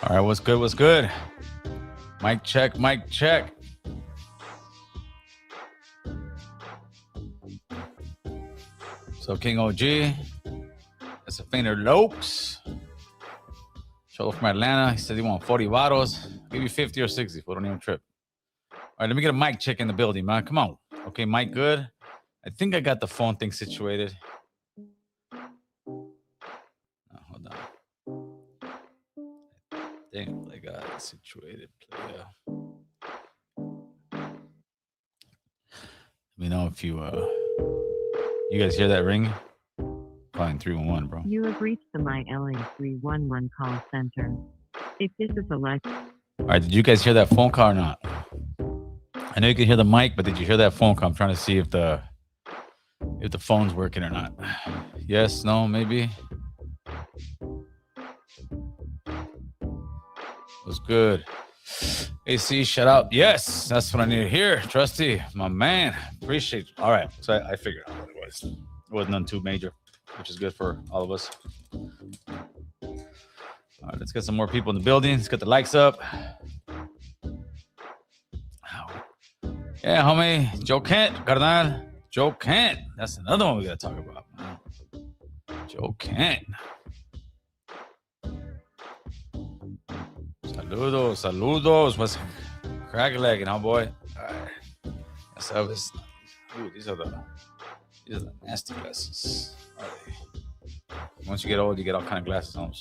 All right, what's good? What's good? Mic check, mic check. So King OG, that's a Fainer Lopes. Show from Atlanta. He said he want 40 bottles. Give you 50 or 60. Don't even trip. All right, let me get a mic check in the building, man. Come on. Okay, mic good. I think I got the phone thing situated. Oh, hold on. I think I got it situated. Let me know if you guys hear that ring? Calling 311, bro. You have reached the My LA 311 call center. If this is a like. All right, did you guys hear that phone call or not? I know you can hear the mic, but did you hear that phone call? I'm trying to see if the phone's working or not. Yes, no, maybe. Was good. AC, shout out. Yes, that's what I need to hear. Trusty, my man. Appreciate you. All right, so I figured out what it was. It wasn't none too major, which is good for all of us. All right, let's get some more people in the building. Let's get the likes up. Yeah, homie. Joe Kent, carnal. Joe Kent. That's another one we got to talk about, man. Joe Kent. Saludos. What's crack-legging, huh, boy? All right. Let's have this. Ooh, these are the nasty glasses. All right. Once you get old, you get all kind of glasses on.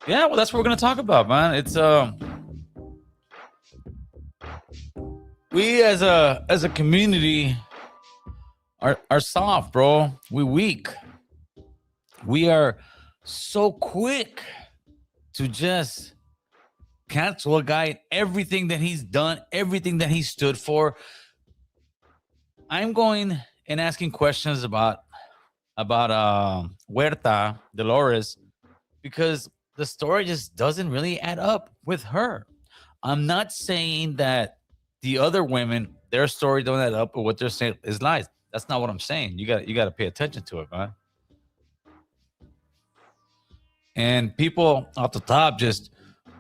Yeah, well, that's what we're gonna talk about, man. It's we as a community are soft, bro. We weak. We are so quick to just cancel a guy and everything that he's done, everything that he stood for. I'm going and asking questions about Huerta, Dolores, because the story just doesn't really add up with her. I'm not saying that the other women, their story don't add up, or what they're saying is lies. That's not what I'm saying. You got to pay attention to it, man. And people off the top just,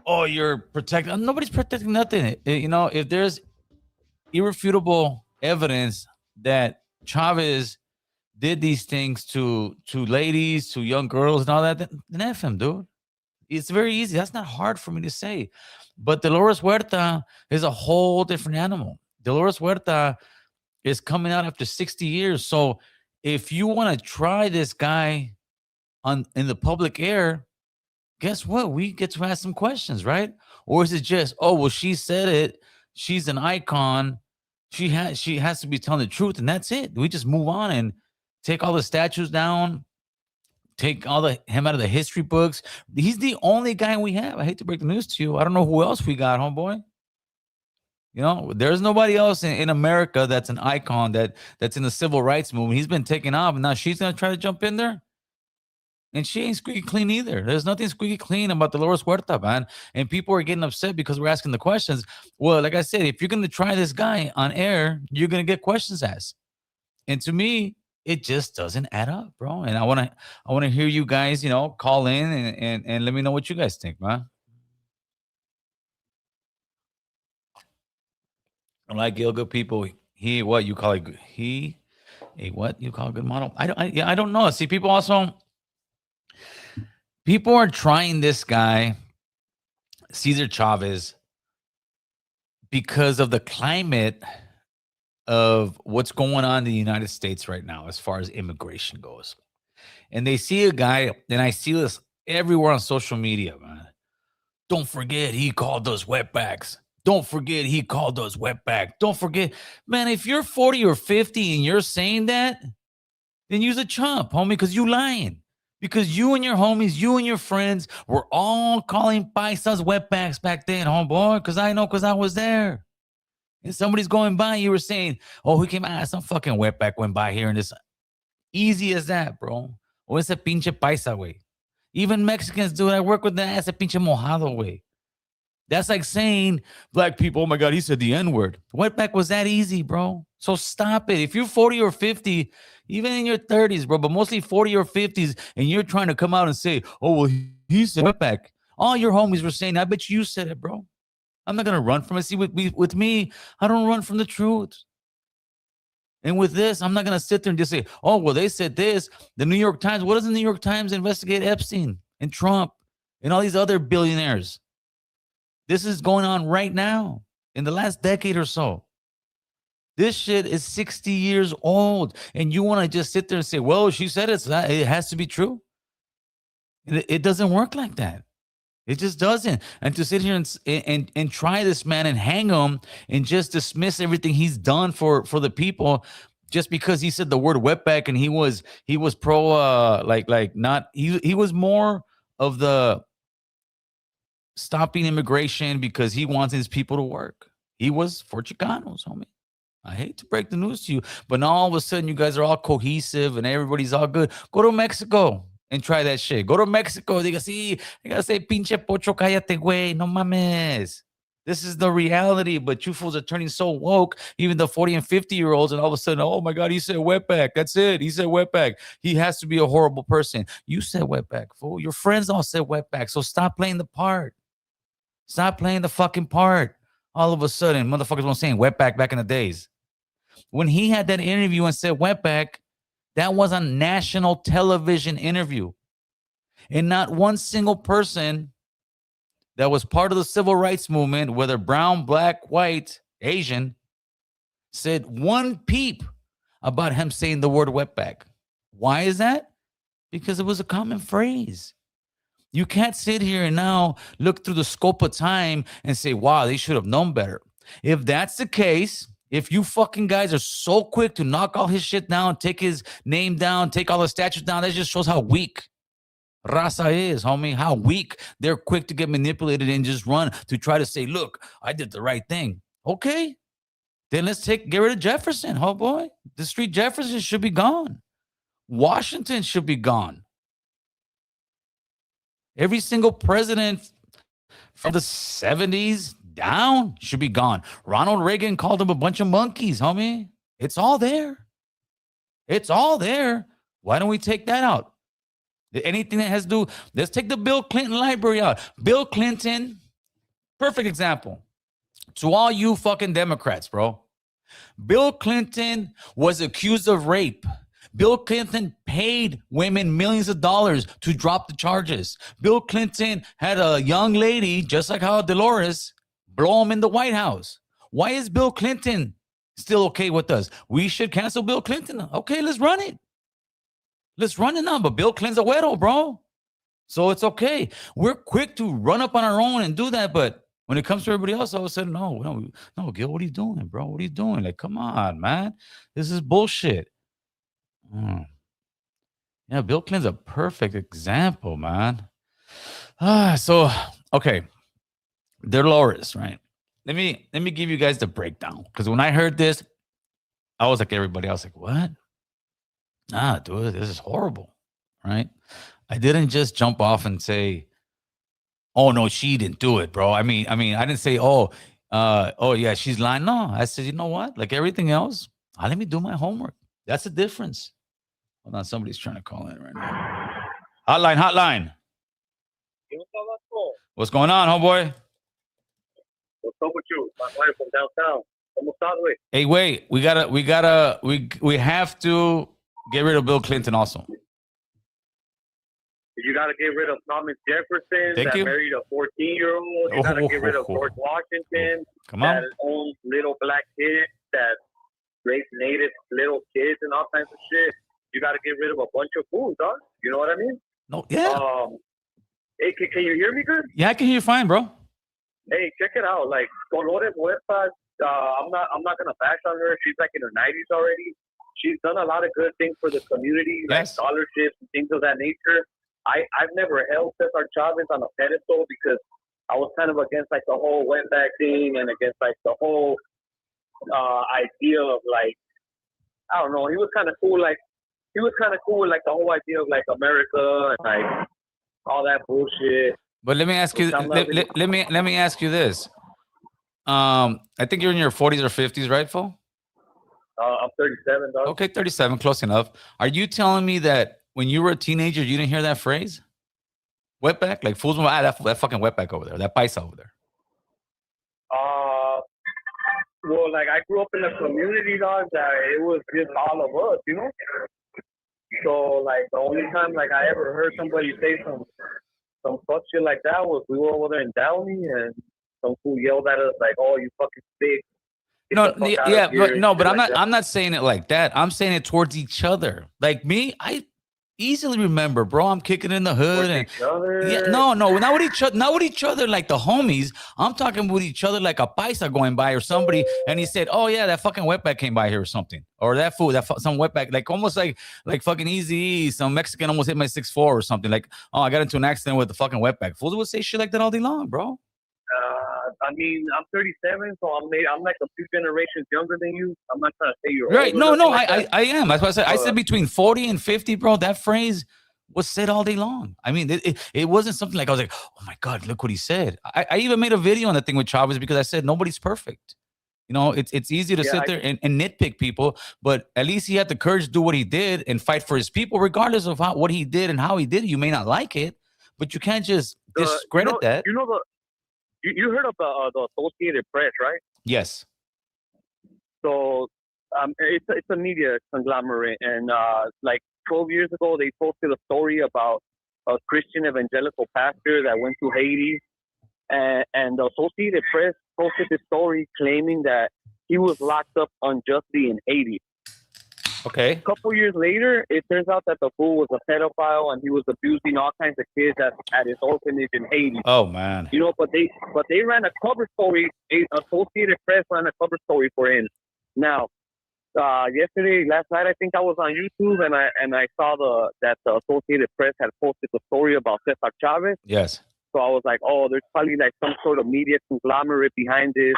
oh, you're protecting. Nobody's protecting nothing. You know, if there's irrefutable evidence that Chavez did these things to ladies, to young girls and all that, then F him, dude. It's very easy. That's not hard for me to say. But Dolores Huerta is a whole different animal. Dolores Huerta is coming out after 60 years. So if you want to try this guy in the public air, guess what? We get to ask some questions, right? Or is it just, oh, well, she said it. She's an icon. She has to be telling the truth, and that's it. We just move on and take all the statues down, take him out of the history books. He's the only guy we have. I hate to break the news to you. I don't know who else we got, homeboy. You know, there's nobody else in America that's an icon that's in the civil rights movement. He's been taken off, and now she's gonna try to jump in there. And she ain't squeaky clean either. There's nothing squeaky clean about Dolores Huerta, man. And people are getting upset because we're asking the questions. Well, like I said, if you're going to try this guy on air, you're going to get questions asked. And to me, it just doesn't add up, bro. And I want to hear you guys, call in and let me know what you guys think, man. I like good people. What you call a good model? I don't know. See, people are trying this guy, Cesar Chavez, because of the climate of what's going on in the United States right now as far as immigration goes. And they see a guy, and I see this everywhere on social media, man. Don't forget he called us wetbacks. Don't forget he called us wetback. Don't forget. Man, if you're 40 or 50 and you're saying that, then you're a chump, homie, because you lying. Because you and your homies, you and your friends were all calling paisas wetbacks back then, homeboy. Because I know, because I was there. And somebody's going by, you were saying, oh, he came out, some fucking wetback went by here and this. Easy as that, bro. O ese pinche paisa, way. Even Mexicans do it. I work with that ese pinche mojado, way. That's like saying, black people, oh my God, he said the N-word. Wetback was that easy, bro. So stop it. If you're 40 or 50, even in your 30s, bro, but mostly 40 or 50s, and you're trying to come out and say, oh, well, he said wetback. All your homies were saying, I bet you said it, bro. I'm not going to run from it. See, with me, I don't run from the truth. And with this, I'm not going to sit there and just say, oh, well, they said this. The New York Times, what does the New York Times investigate Epstein and Trump and all these other billionaires? This is going on right now in the last decade or so. This shit is 60 years old. And you want to just sit there and say, well, she said it has to be true. It doesn't work like that. It just doesn't. And to sit here and try this man and hang him and just dismiss everything he's done for the people just because he said the word wetback and he was pro he was more of the stopping immigration because he wants his people to work. He was for Chicanos, homie. I hate to break the news to you, but now all of a sudden you guys are all cohesive and everybody's all good. Go to Mexico and try that shit. Go to Mexico. They gotta say, pinche pocho, cállate, güey. No mames. This is the reality, but you fools are turning so woke, even the 40 and 50-year-olds, and all of a sudden, oh my God, he said wetback. That's it. He said wetback. He has to be a horrible person. You said wetback, fool. Your friends all said wetback, so stop playing the part. Stop playing the fucking part. All of a sudden, motherfuckers weren't saying wetback back in the days. When he had that interview and said wetback, that was a national television interview. And not one single person that was part of the civil rights movement, whether brown, black, white, Asian, said one peep about him saying the word wetback. Why is that? Because it was a common phrase. You can't sit here and now look through the scope of time and say, wow, they should have known better. If that's the case, if you fucking guys are so quick to knock all his shit down, take his name down, take all the statues down, that just shows how weak Raza is, homie. How weak they're quick to get manipulated and just run to try to say, look, I did the right thing. Okay, then let's get rid of Jefferson. Oh boy, the street Jefferson should be gone. Washington should be gone. Every single president from the 70s down should be gone. Ronald Reagan called them a bunch of monkeys, homie. It's all there. It's all there. Why don't we take that out? Anything that has to do, let's take the Bill Clinton library out. Bill Clinton, perfect example. To all you fucking Democrats, bro. Bill Clinton was accused of rape. Bill Clinton paid women millions of dollars to drop the charges. Bill Clinton had a young lady, just like how Dolores, blow him in the White House. Why is Bill Clinton still okay with us? We should cancel Bill Clinton. Okay, let's run it. Let's run it now. But Bill Clinton's a widow, bro. So it's okay. We're quick to run up on our own and do that. But when it comes to everybody else, all of a sudden, no, Gil, what are you doing, bro? What are you doing? Like, come on, man. This is bullshit. Yeah, Bill Clinton's a perfect example, man. So, okay. Dolores, right? Let me give you guys the breakdown. Because when I heard this, I was like everybody. I was like, what? Nah, dude, this is horrible, right? I didn't just jump off and say, oh no, she didn't do it, bro. I mean, I didn't say, oh yeah, she's lying. No, I said, you know what? Like everything else, let me do my homework. That's the difference. Hold on, somebody's trying to call in right now. Hotline. What's going on, homeboy? What's up with you? My wife from downtown. Hey, wait, we have to get rid of Bill Clinton also. You got to get rid of Thomas Jefferson Thank that you. married a 14-year-old. You got to get rid of George Washington Come on. that owns little black kids that raise native little kids and all kinds of shit. You got to get rid of a bunch of fools, dog. You know what I mean? No, yeah. Hey, can you hear me good? Yeah, I can hear you fine, bro. Hey, check it out. Like Dolores Huertas, I'm not gonna bash on her. She's like in her 90s already. She's done a lot of good things for the community, like Yes. scholarships and things of that nature. I've never held Cesar Chavez on a pedestal because I was kind of against like the whole wetback thing and against like the whole idea of like, I don't know. He was kind of cool. Like he was kind of cool with like the whole idea of like America and like all that bullshit. But let me ask you. Let me ask you this. I think you're in your 40s or 50s, right, fool? I'm 37, dog. Okay, 37, close enough. Are you telling me that when you were a teenager, you didn't hear that phrase? Wetback? Like, fools, that fucking wetback over there, that paisa over there. Well, like I grew up in a community, dog, that it was just all of us, you know. So like the only time like I ever heard somebody say some fuck shit like that was we were over there in Downey and some fool yelled at us like, "Oh, you fucking sick." No, yeah, but like I'm not saying it like that. I'm saying it towards each other. Like me, I easily remember, bro. I'm kicking in the hood and no, not with each other like the homies. I'm talking with each other like a paisa going by or somebody, and he said, "Oh yeah, that fucking wetback came by here or something," or that fool, some wetback, like almost like fucking Easy, some Mexican almost hit my 6'4" or something. Like, oh, I got into an accident with the fucking wetback. Fools would say shit like that all day long, bro. I mean, I'm 37, so I'm like a few generations younger than you. I'm not trying to say you're right. older. No, like I am. That's what I said. I said between 40 and 50, bro. That phrase was said all day long. I mean, it wasn't something like I was like, oh my God, look what he said. I even made a video on the thing with Chavez because I said nobody's perfect. You know, it's easy to sit there and nitpick people, but at least he had the courage to do what he did and fight for his people, regardless of what he did and how he did it. You may not like it, but you can't just discredit that. You heard of the Associated Press, right? Yes. So it's a media conglomerate, and like 12 years ago, they posted a story about a Christian evangelical pastor that went to Haiti, and the Associated Press posted this story claiming that he was locked up unjustly in Haiti. Okay. A couple years later, it turns out that the fool was a pedophile and he was abusing all kinds of kids at his orphanage in Haiti. Oh man. You know, but they ran a cover story. Associated Press ran a cover story for him. Now, last night, I think I was on YouTube and I saw that the Associated Press had posted a story about Cesar Chavez. Yes. So I was like, oh, there's probably like some sort of media conglomerate behind this.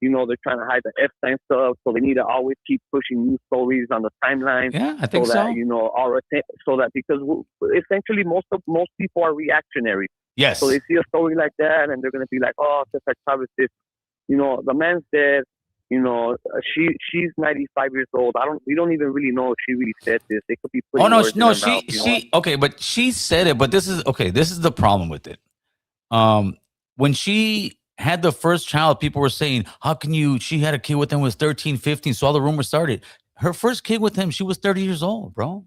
You know, they're trying to hide the Epstein stuff, so they need to always keep pushing news stories on the timeline. Yeah, I think so. That, you know, so that because essentially most people are reactionary. Yes. So they see a story like that and they're gonna be like, oh, Cesar Chavez, this, you know, the man's dead. You know, she's 95 years old. We don't even really know if she really said this. They could be putting words in her mouth, okay, but she said it. But this is the problem with it. When she had the first child, people were saying, how can you, she had a kid with him, was 13, 15. So all the rumors started. Her first kid with him, she was 30 years old, bro.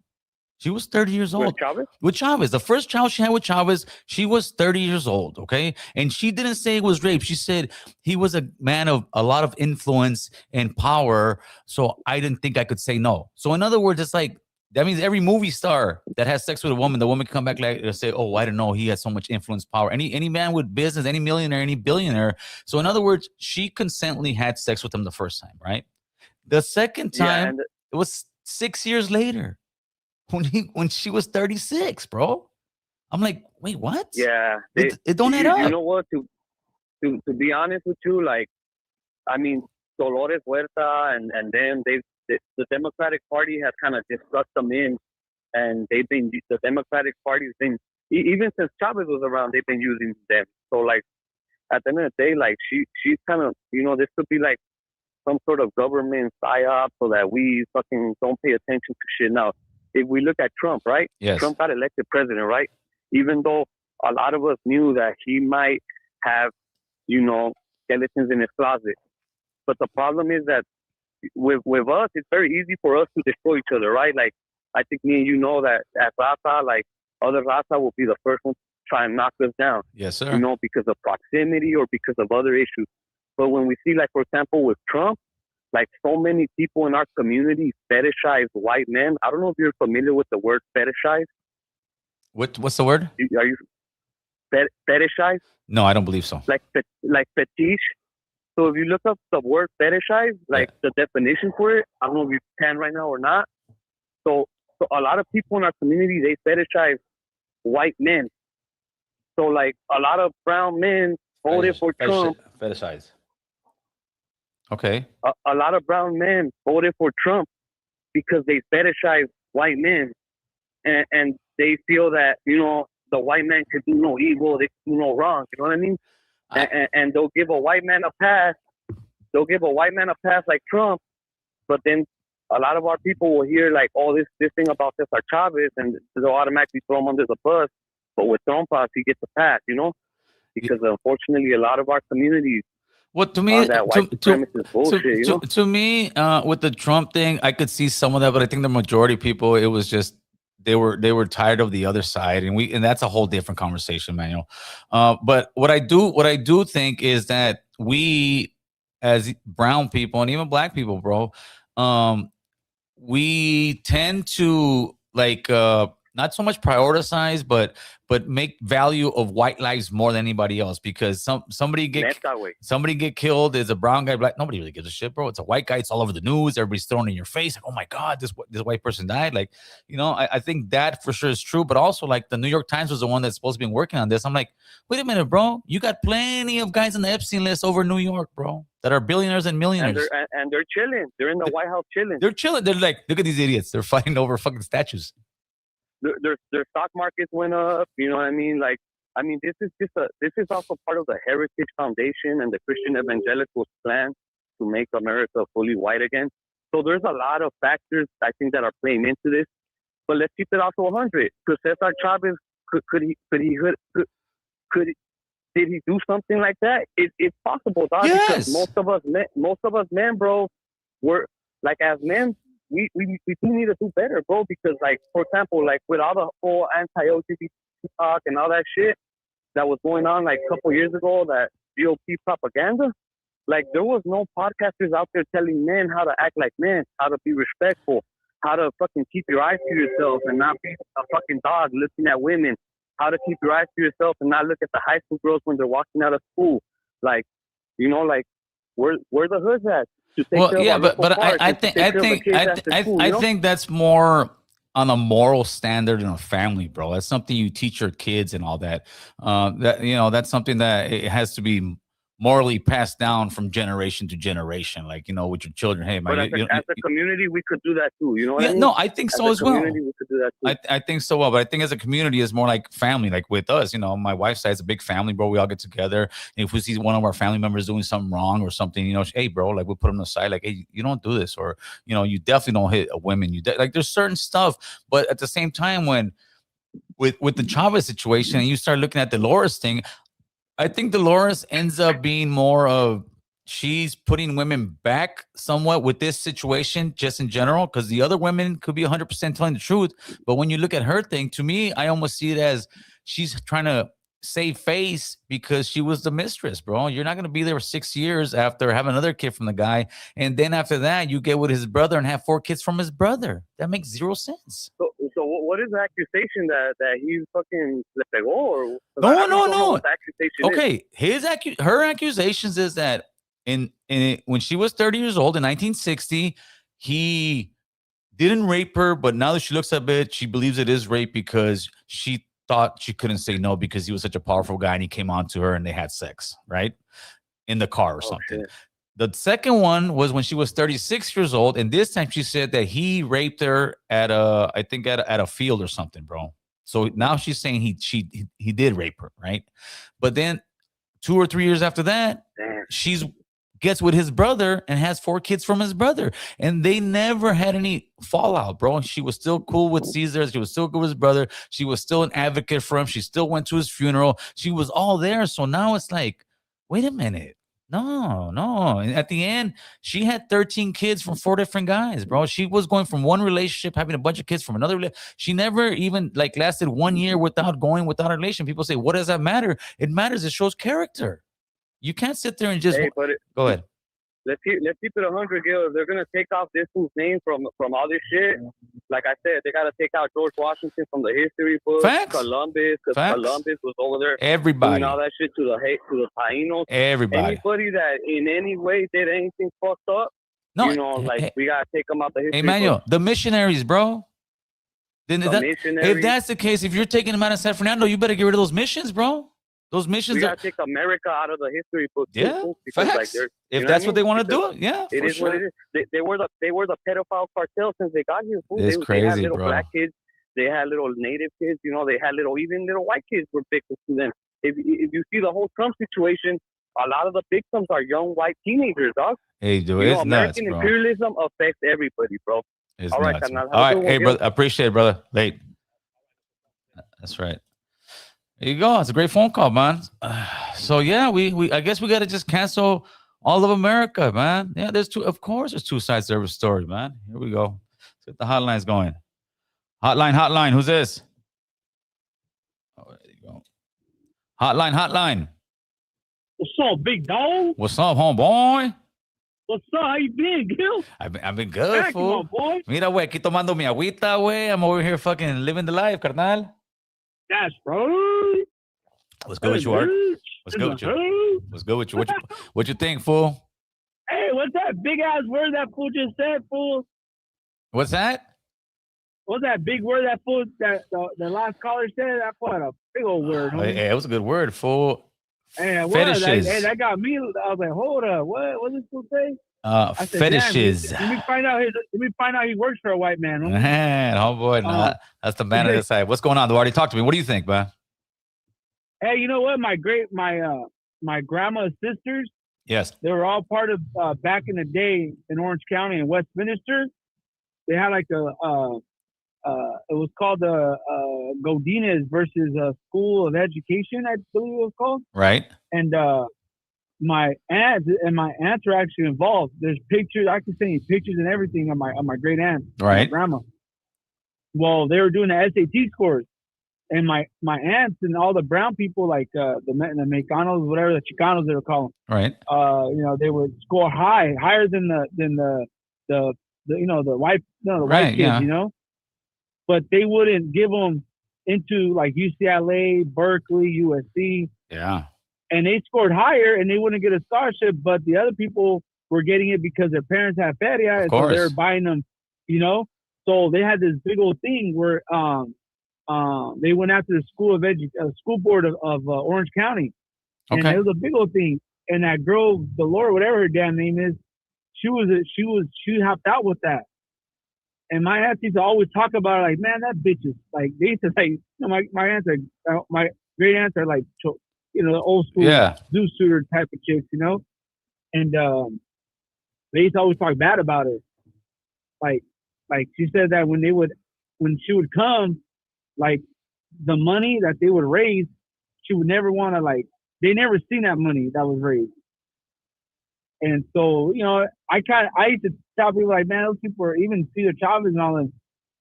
She was 30 years old. With Chavez. The first child she had with Chavez, she was 30 years old, okay? And she didn't say it was rape. She said he was a man of a lot of influence and power, so I didn't think I could say no. So in other words, it's like, that means every movie star that has sex with a woman, the woman can come back like and say, oh, I didn't know he had so much influence, power. Any man with business, any millionaire, any billionaire. So in other words, she consently had sex with him the first time, right? The second time, it was 6 years later when she was 36, bro. I'm like, wait, what? Yeah. It don't add up. You know what? To be honest with you, like, I mean, Dolores Huerta and them, the Democratic Party has kind of just sucked them in, and the Democratic Party's been, even since Chavez was around, they've been using them. So like, at the end of the day, like she's kind of, you know, this could be like some sort of government psyop so that we fucking don't pay attention to shit. Now, if we look at Trump, right? Yes. Trump got elected president, right? Even though a lot of us knew that he might have, you know, skeletons in his closet. But the problem is that with us, it's very easy for us to destroy each other, right? Like, I think me and you know that at Raza, like, other Raza will be the first one to try and knock us down. Yes, sir. You know, because of proximity or because of other issues. But when we see, like, for example, with Trump, like, so many people in our community fetishize white men. I don't know if you're familiar with the word fetishize. What's the word? Are you fetishize? No, I don't believe so. Like fetish. So if you look up the word fetishize, like the definition for it, I don't know if you can right now or not. So a lot of people in our community, they fetishize white men. So like a lot of brown men voted for Trump. Fetishize. Okay. A lot of brown men voted for Trump because they fetishize white men, and they feel that, you know, the white man could do no evil, they could do no wrong. You know what I mean? And they'll give a white man a pass. They'll give a white man a pass like Trump, but then a lot of our people will hear like, oh, this thing about Cesar Chavez, and they'll automatically throw him under the bus. But with Trump, he gets a pass, because unfortunately, a lot of our communities Well, to me, on that white supremacist bullshit, to me, with the Trump thing, I could see some of that, but I think the majority of people, it was just they were tired of the other side, and that's a whole different conversation, Manuel. But what I do think is that we, as brown people and even black people, bro, we tend to like not so much prioritize, but make value of white lives more than anybody else, because somebody get killed is a brown guy, black, nobody really gives a shit, bro. It's a white guy, it's all over the news, everybody's throwing in your face like, oh my god, this white person died. Like, I think that for sure is true, but also like the New York Times was the one that's supposed to be working on this. I'm like, wait a minute, bro, you got plenty of guys on the Epstein list over New York, bro, that are billionaires and millionaires, and they're chilling. They're in the White House chilling. They're chilling. They're like, look at these idiots, they're fighting over fucking statues. Their stock markets went up. You know what I mean? Like, this is also part of the Heritage Foundation and the Christian Evangelicals plan to make America fully white again. So there's a lot of factors I think that are playing into this. But let's keep it also 100. Because Cesar Chavez, did he do something like that? It's possible, dog. Yes. Because most of us men, bro, we're like, as men, we do need to do better, bro. Because, like, for example, like with all the whole anti-LGBT talk and all that shit that was going on like a couple years ago, that GOP propaganda, like there was no podcasters out there telling men how to act like men, how to be respectful, how to fucking keep your eyes to yourself and not be a fucking dog looking at women, how to keep your eyes to yourself and not look at the high school girls when they're walking out of school. Like, like where the hood's at? Well, yeah, but I think that's more on a moral standard in a family, bro. That's something you teach your kids and all that. That's something that it has to be morally passed down from generation to generation, like, with your children. Hey, but as a community, we could do that too. You know what I mean? No, I think so as well. We could do that too. I think so well, but I think as a community, it's more like family. Like with us, my wife's side's a big family, bro. We all get together. And if we see one of our family members doing something wrong or something, hey, bro, like we put them aside, like, hey, you don't do this, or you definitely don't hit a woman. Like there's certain stuff, but at the same time, when with the Chavez situation, and you start looking at Dolores thing, I think Dolores ends up being more of, she's putting women back somewhat with this situation, just in general, because the other women could be 100% telling the truth. But when you look at her thing, to me, I almost see it as she's trying to save face because she was the mistress, bro. You're not going to be there for 6 years after having another kid from the guy. And then after that, you get with his brother and have 4 kids from his brother. That makes zero sense. So what is the accusation that he's fucking le pegó? Or no. Okay, Her accusations is that when she was 30 years old in 1960, he didn't rape her, but now that she looks at it, she believes it is rape because she thought she couldn't say no because he was such a powerful guy and he came on to her and they had sex, right? In the car or something. Shit. The second one was when she was 36 years old, and this time she said that he raped her at a field or something, bro. So now she's saying he did rape her, right? But then 2 or 3 years after that, she's gets with his brother and has 4 kids from his brother, and they never had any fallout, bro. She was still cool with Caesar. She was still good with his brother. She was still an advocate for him. She still went to his funeral. She was all there. So now it's like, wait a minute. No. And at the end, she had 13 kids from 4 different guys, bro. She was going from one relationship, having a bunch of kids from another. She never even lasted 1 year without a relation. People say, what does that matter? It matters. It shows character. You can't sit there and just go ahead. Let's keep it 100, Gil. If they're gonna take off this fool's name from all this shit, like I said, they gotta take out George Washington from the history books. Facts. Columbus, because Columbus was over there. Everybody. Doing all that shit to the Tainos. Everybody. Anybody that in any way did anything fucked up, no, we gotta take them out the history. Emmanuel, books. The missionaries, bro. If that's the case, if you're taking them out of San Fernando, you better get rid of those missions, bro. Those missions. We gotta take America out of the history book. Yeah, because, facts. If that's what they want to do, yeah, it is what it is. They were the pedophile cartel since they got here. It's crazy, they had little bro. Black kids, they had little native kids. They had even little white kids were victims to them. If you see the whole Trump situation, a lot of the victims are young white teenagers, dog. Hey, dude, You know, it's nuts, American bro. imperialism affects everybody, bro. It's All right, nuts, man. carnal. Have All a good right, one, hey, Gil. brother, I appreciate it, brother. Late. That's right. There you go. It's a great phone call, man. So yeah, we I guess we got to just cancel all of America, man. Yeah, of course, there's two sides to every story, man. Here we go. Let's get the hotlines going. Hotline. Who's this? Oh, there you go. Hotline. What's up, big dog? What's up, homeboy? What's up? How you been, Gil? I've been good, Thank you, my fool. boy. Mira, güey, aquí tomando mi agüita, güey. I'm over here fucking living the life, carnal. That's right. What's good with you, Art? What's good with you? you? What's good with you? What you think, fool? Hey, what's that big ass word that fool just said, fool? What's that? What's that big word that fool that the last caller said? That's what a big old word, homie. Hey, it was a good word, fool. Hey, what? Fetishes. That got me. I was like, hold up, what did this fool say? I said, Fetishes. Damn, let me find out he works for a white man. Homie. Man, homeboy, nah, that's the man on the side. What's going on, Duarte? Talk to me. What do you think, man? Hey, you know what? My grandma's sisters, Yes. they were all part of back in the day in Orange County in Westminster. They had like it was called the Godinez versus School of Education, I believe it was called. Right. And my aunts are actually involved. There's pictures. I can send you pictures and everything of my great aunt, right, my grandma. Well, they were doing the SAT scores, and my aunts and all the brown people, like the Mexicanos, whatever, the Chicanos they were calling. Right. They would score higher than the white white kids, you know. But they wouldn't give them into like UCLA, Berkeley, USC. Yeah. And they scored higher, and they wouldn't get a scholarship. But the other people were getting it because their parents had feria, and so they were buying them, you know. So they had this big old thing where they went after the school board of Orange County, and it was a big old thing. And that girl, Delora, whatever her damn name is, she helped out with that. And my aunts used to always talk about it, like, man, that bitch is like, they used to say, you know, my aunts are, my great aunts are like, you know, the old school zoo suitor type of chicks, you know? And they used to always talk bad about her. Like she said that when she would come, like the money that they would raise, she would never want to, like, they never seen that money that was raised. And so, you know, I used to tell people, like, man, those people are, even Cesar Chavez and all them,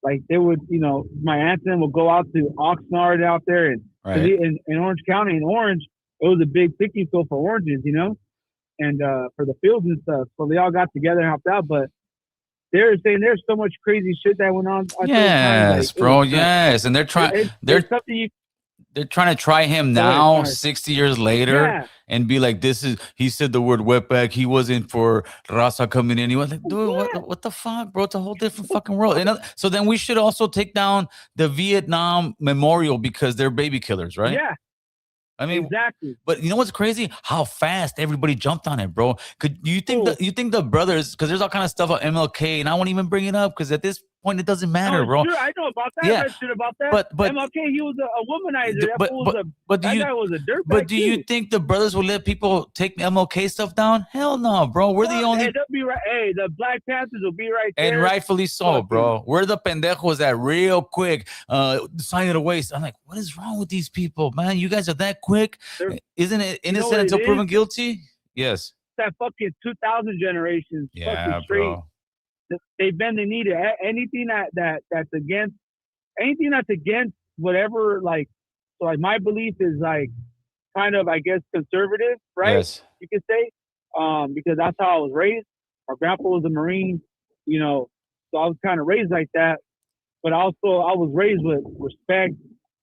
like, they would, you know, my aunt and them would go out to Oxnard out there, and in Orange County, in Orange, it was a big picking field for oranges, you know, and for the fields and stuff. So they all got together and helped out. But they were saying there's so much crazy shit that went on. Yes, bro. Yes, and they're trying. They're trying to try him now, 60 years later, and be like, he said the word wetback. He wasn't for Raza coming in. He was like, dude, what the fuck, bro? It's a whole different fucking world. And so then we should also take down the Vietnam Memorial because they're baby killers, right? Yeah. I mean, exactly. But you know what's crazy? How fast everybody jumped on it, bro. You think the brothers, because there's all kind of stuff on MLK, and I won't even bring it up because at this point it doesn't matter, bro. Sure, I know about that. I read shit about that. But MLK, he was a womanizer. That guy was a dirtbag. But do you think the brothers will let people take MLK stuff down? Hell no, bro. We're the only. Hey, they'll be right. Hey, the Black Panthers will be right there. And rightfully so, bro. We're the pendejos that real quick sign it away. I'm like, what is wrong with these people, man? You guys are that quick. Isn't it innocent until proven guilty? Yes. That fucking 2000 generation. Yeah, fucking straight. Bro. They bend the knee to anything that's against whatever, like, so like my belief is like kind of, I guess, conservative, right? Yes. You could say, because that's how I was raised. My grandpa was a Marine, you know, so I was kind of raised like that. But also I was raised with respect,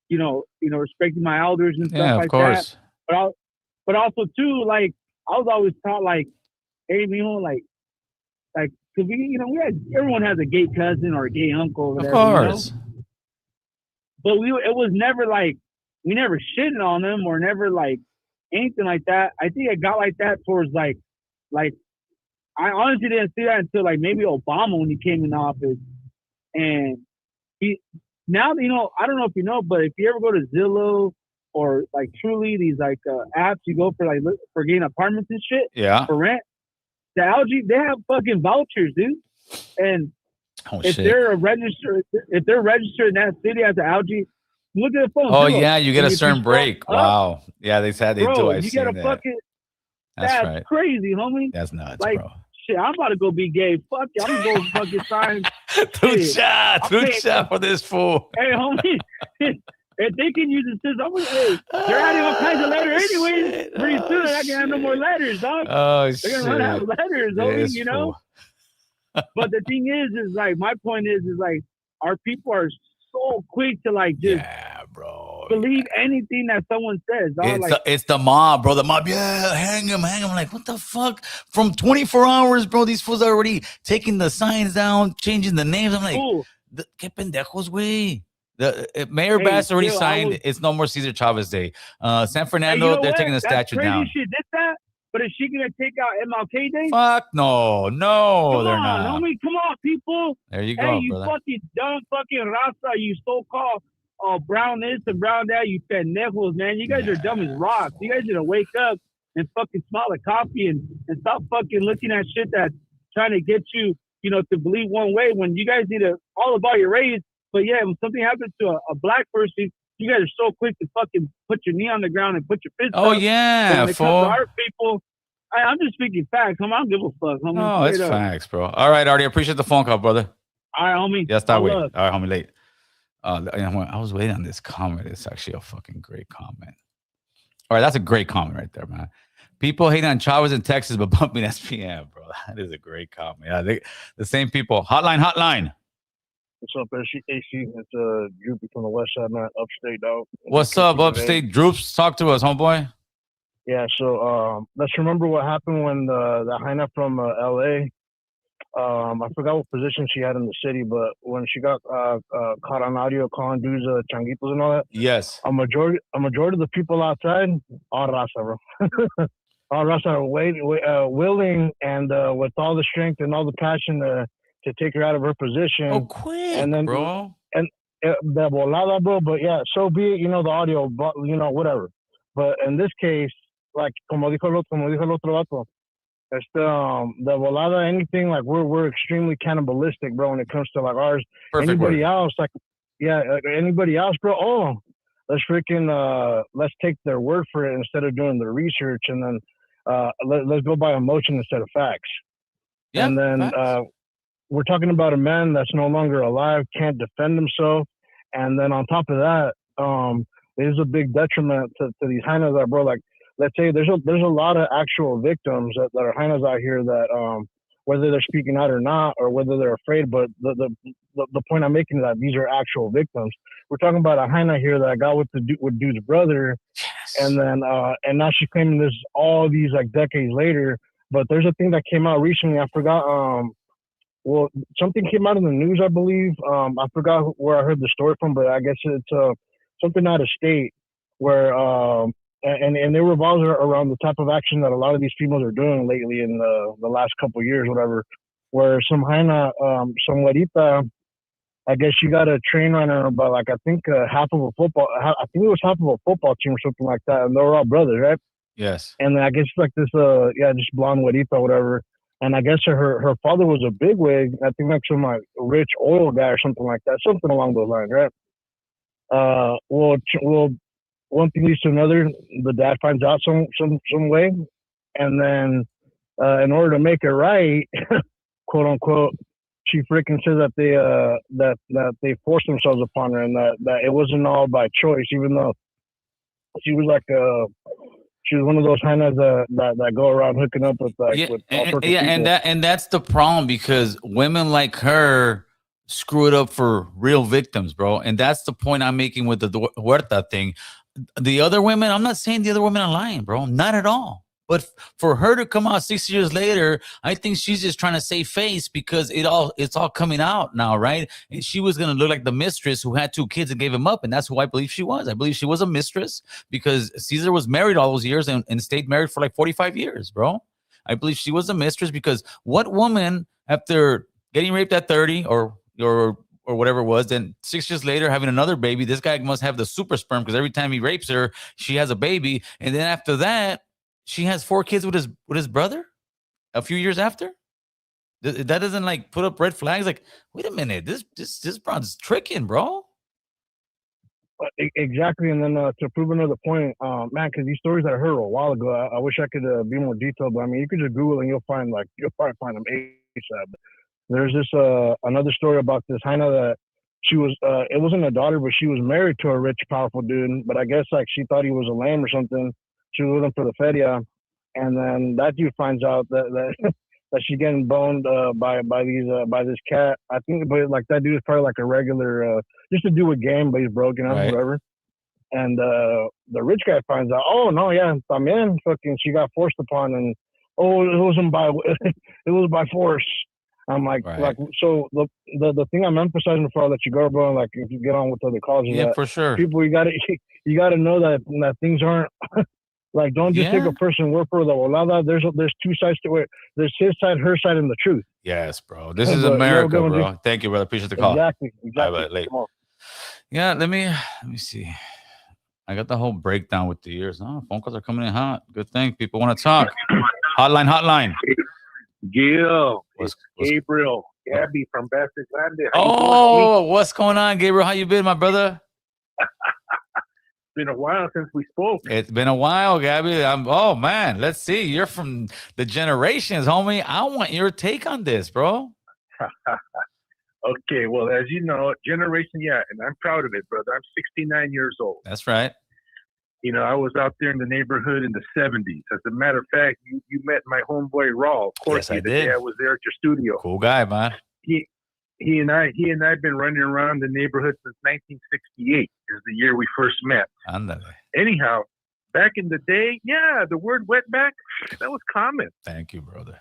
you know, respecting my elders and stuff like that. But also too, like, I was always taught, like, hey, you know, like, because everyone has a gay cousin or a gay uncle or whatever. Of course. You know? But it was never like, we never shitted on them or never like anything like that. I think it got like that towards like I honestly didn't see that until like maybe Obama when he came in office. And now, you know, I don't know if you know, but if you ever go to Zillow or like Truly, these like apps you go for like for getting apartments and shit for rent. The algae, they have fucking vouchers, dude. And if they're registered in that city as an algae, look at the phone. Oh yeah, you get a certain break. Wow. Yeah, they said they do. I see that. Fucking. That's right. Crazy, homie. That's nuts, like, bro. Shit, I'm about to go be gay. Fuck you. I'm gonna go fucking sign. Trucha for this fool. Hey, homie. If they can use the system, they're adding all kinds of letters anyways. Pretty soon, I can have no more letters, dog. Oh, they're gonna run out of letters, homie, you know? But the thing is like, my point is like, our people are so quick to like just believe anything that someone says. Dog. It's the mob, bro. The mob, hang him. Like, what the fuck? From 24 hours, bro, these fools are already taking the signs down, changing the names. I'm like, ¿qué pendejos, güey? Mayor Bass already signed. It's no more Cesar Chavez Day. San Fernando, they're taking the statue down. She did that, but is she gonna take out MLK Day? Fuck no, they're not. Homie, come on, people. There you go, you brother. Fucking dumb fucking raza, you so-called brown this and brown that, you pendejos, man. You guys are dumb as rocks. You guys need to wake up and fucking smell the coffee and stop fucking looking at shit that's trying to get you, to believe one way when you guys need to all about your race. But yeah, when something happens to a black person, you guys are so quick to fucking put your knee on the ground and put your fist up. Oh yeah, when it comes to our people, I'm just speaking facts. I don't give a fuck. No, it's facts, bro. All right, Artie, appreciate the phone call, brother. All right, homie. Yeah, stop waiting. All right, homie, late. I was waiting on this comment. It's actually a fucking great comment. All right, that's a great comment right there, man. People hating on Chavez in Texas, but bumping SPM, bro. That is a great comment. Yeah, the same people. Hotline. What's up, AC? It's Droopy from the West Side, man. Upstate, dog. What's up, Upstate? Droops, talk to us, homeboy. Yeah, so let's remember what happened when the Jaina from LA. I forgot what position she had in the city, but when she got caught on audio calling dudes changuitos and all that. Yes. A majority of the people outside, all raza, bro. All raza are willing and with all the strength and all the passion to take her out of her position. Oh, quick, and then, bro. And the volada, bro. But yeah, so be it. The audio, but whatever. But in this case, like como dijo el otro vato, the volada, anything like we're extremely cannibalistic, bro. When it comes to like ours, anybody else, bro. Oh, let's freaking let's take their word for it instead of doing the research, and then let's go by emotion instead of facts. Yeah, and then we're talking about a man that's no longer alive, can't defend himself, and then on top of that, there's a big detriment to these hyenas that, bro. Like, let's say there's a lot of actual victims that are hyenas out here that whether they're speaking out or not, or whether they're afraid, but the point I'm making is that these are actual victims. We're talking about a hyena here that got with dude's brother, and then and now she's claiming this all these like decades later. But there's a thing that came out recently. I forgot. Well, something came out in the news, I believe. I forgot where I heard the story from, but I guess it's something out of state where and it revolves around the type of action that a lot of these females are doing lately in the last couple of years, whatever. Where some hyena, some güerita, I guess she got a train runner about like I think half of a football. I think it was half of a football team or something like that, and they were all brothers, right? Yes. And I guess like this, just blonde güerita or whatever. And I guess her father was a bigwig. I think like some like rich oil guy or something like that, something along those lines, right? Well, one thing leads to another. The dad finds out some way, and then in order to make it right, quote unquote, she freaking says that they forced themselves upon her, and that it wasn't all by choice, even though she was like she was one of those hyenas that go around hooking up with with all sorts of people. and that's the problem, because women like her screw it up for real victims, bro. And that's the point I'm making with the Huerta thing. The other women, I'm not saying the other women are lying, bro, not at all. But for her to come out 6 years later, I think she's just trying to save face, because it's all coming out now, right? And she was going to look like the mistress who had 2 kids and gave him up. And that's who I believe she was. I believe she was a mistress, because Caesar was married all those years and stayed married for like 45 years, bro. I believe she was a mistress, because what woman, after getting raped at 30 or or whatever it was. Then 6 years later, having another baby. This guy must have the super sperm because every time he rapes her, she has a baby. And then after that, she has 4 kids with his brother a few years after. That doesn't like put up red flags. Like, wait a minute, this broad's tricking, bro. Exactly. And then to prove another point, man, because these stories I heard a while ago, I wish I could be more detailed. But I mean, you could just Google and you'll probably find them ASAP. There's this another story about this Heina that she was it wasn't a daughter, but she was married to a rich, powerful dude. But I guess like she thought he was a lame or something. She was with him for the feria, and then that dude finds out that that she's getting boned by this cat. I think, but like that dude is probably like a regular just to do a game, but he's broke, you know, Right. whatever. And the rich guy finds out, oh no, yeah, también fucking she got forced upon, and oh it wasn't by it was by force. I'm like, Right. like so the thing I'm emphasizing before I let you go, bro, like if you get on with other calls, Yeah, for sure. people you gotta know that things aren't like don't just take a person word for the volada. There's 2 sides to it. There's his side, her side, and the truth. Yes, bro. This is America, bro. Thank you, brother. Appreciate the call. Exactly. Late. Yeah, let me see. I got the whole breakdown with the years. Oh, phone calls are coming in hot. Good thing. People want to talk. Hotline. Gil, it's Gabriel, Gabby from Basset Grande. Oh, what's going on, Gabriel? How you been, my brother? It's been a while since we spoke. It's been a while, Gabby. Oh man, let's see. You're from the generations, homie. I want your take on this, bro. Okay, well, as you know, generation, yeah, and I'm proud of it, brother. I'm 69 years old. That's right. You know, I was out there in the neighborhood in the 70s. As a matter of fact, you met my homeboy Raul. Of course, yes, I the did. day I was there at your studio. Cool guy, man. He and I have been running around the neighborhood since 1968. Is the year we first met. Andale. Anyhow, back in the day, yeah, the word wetback, that was common. Thank you, brother.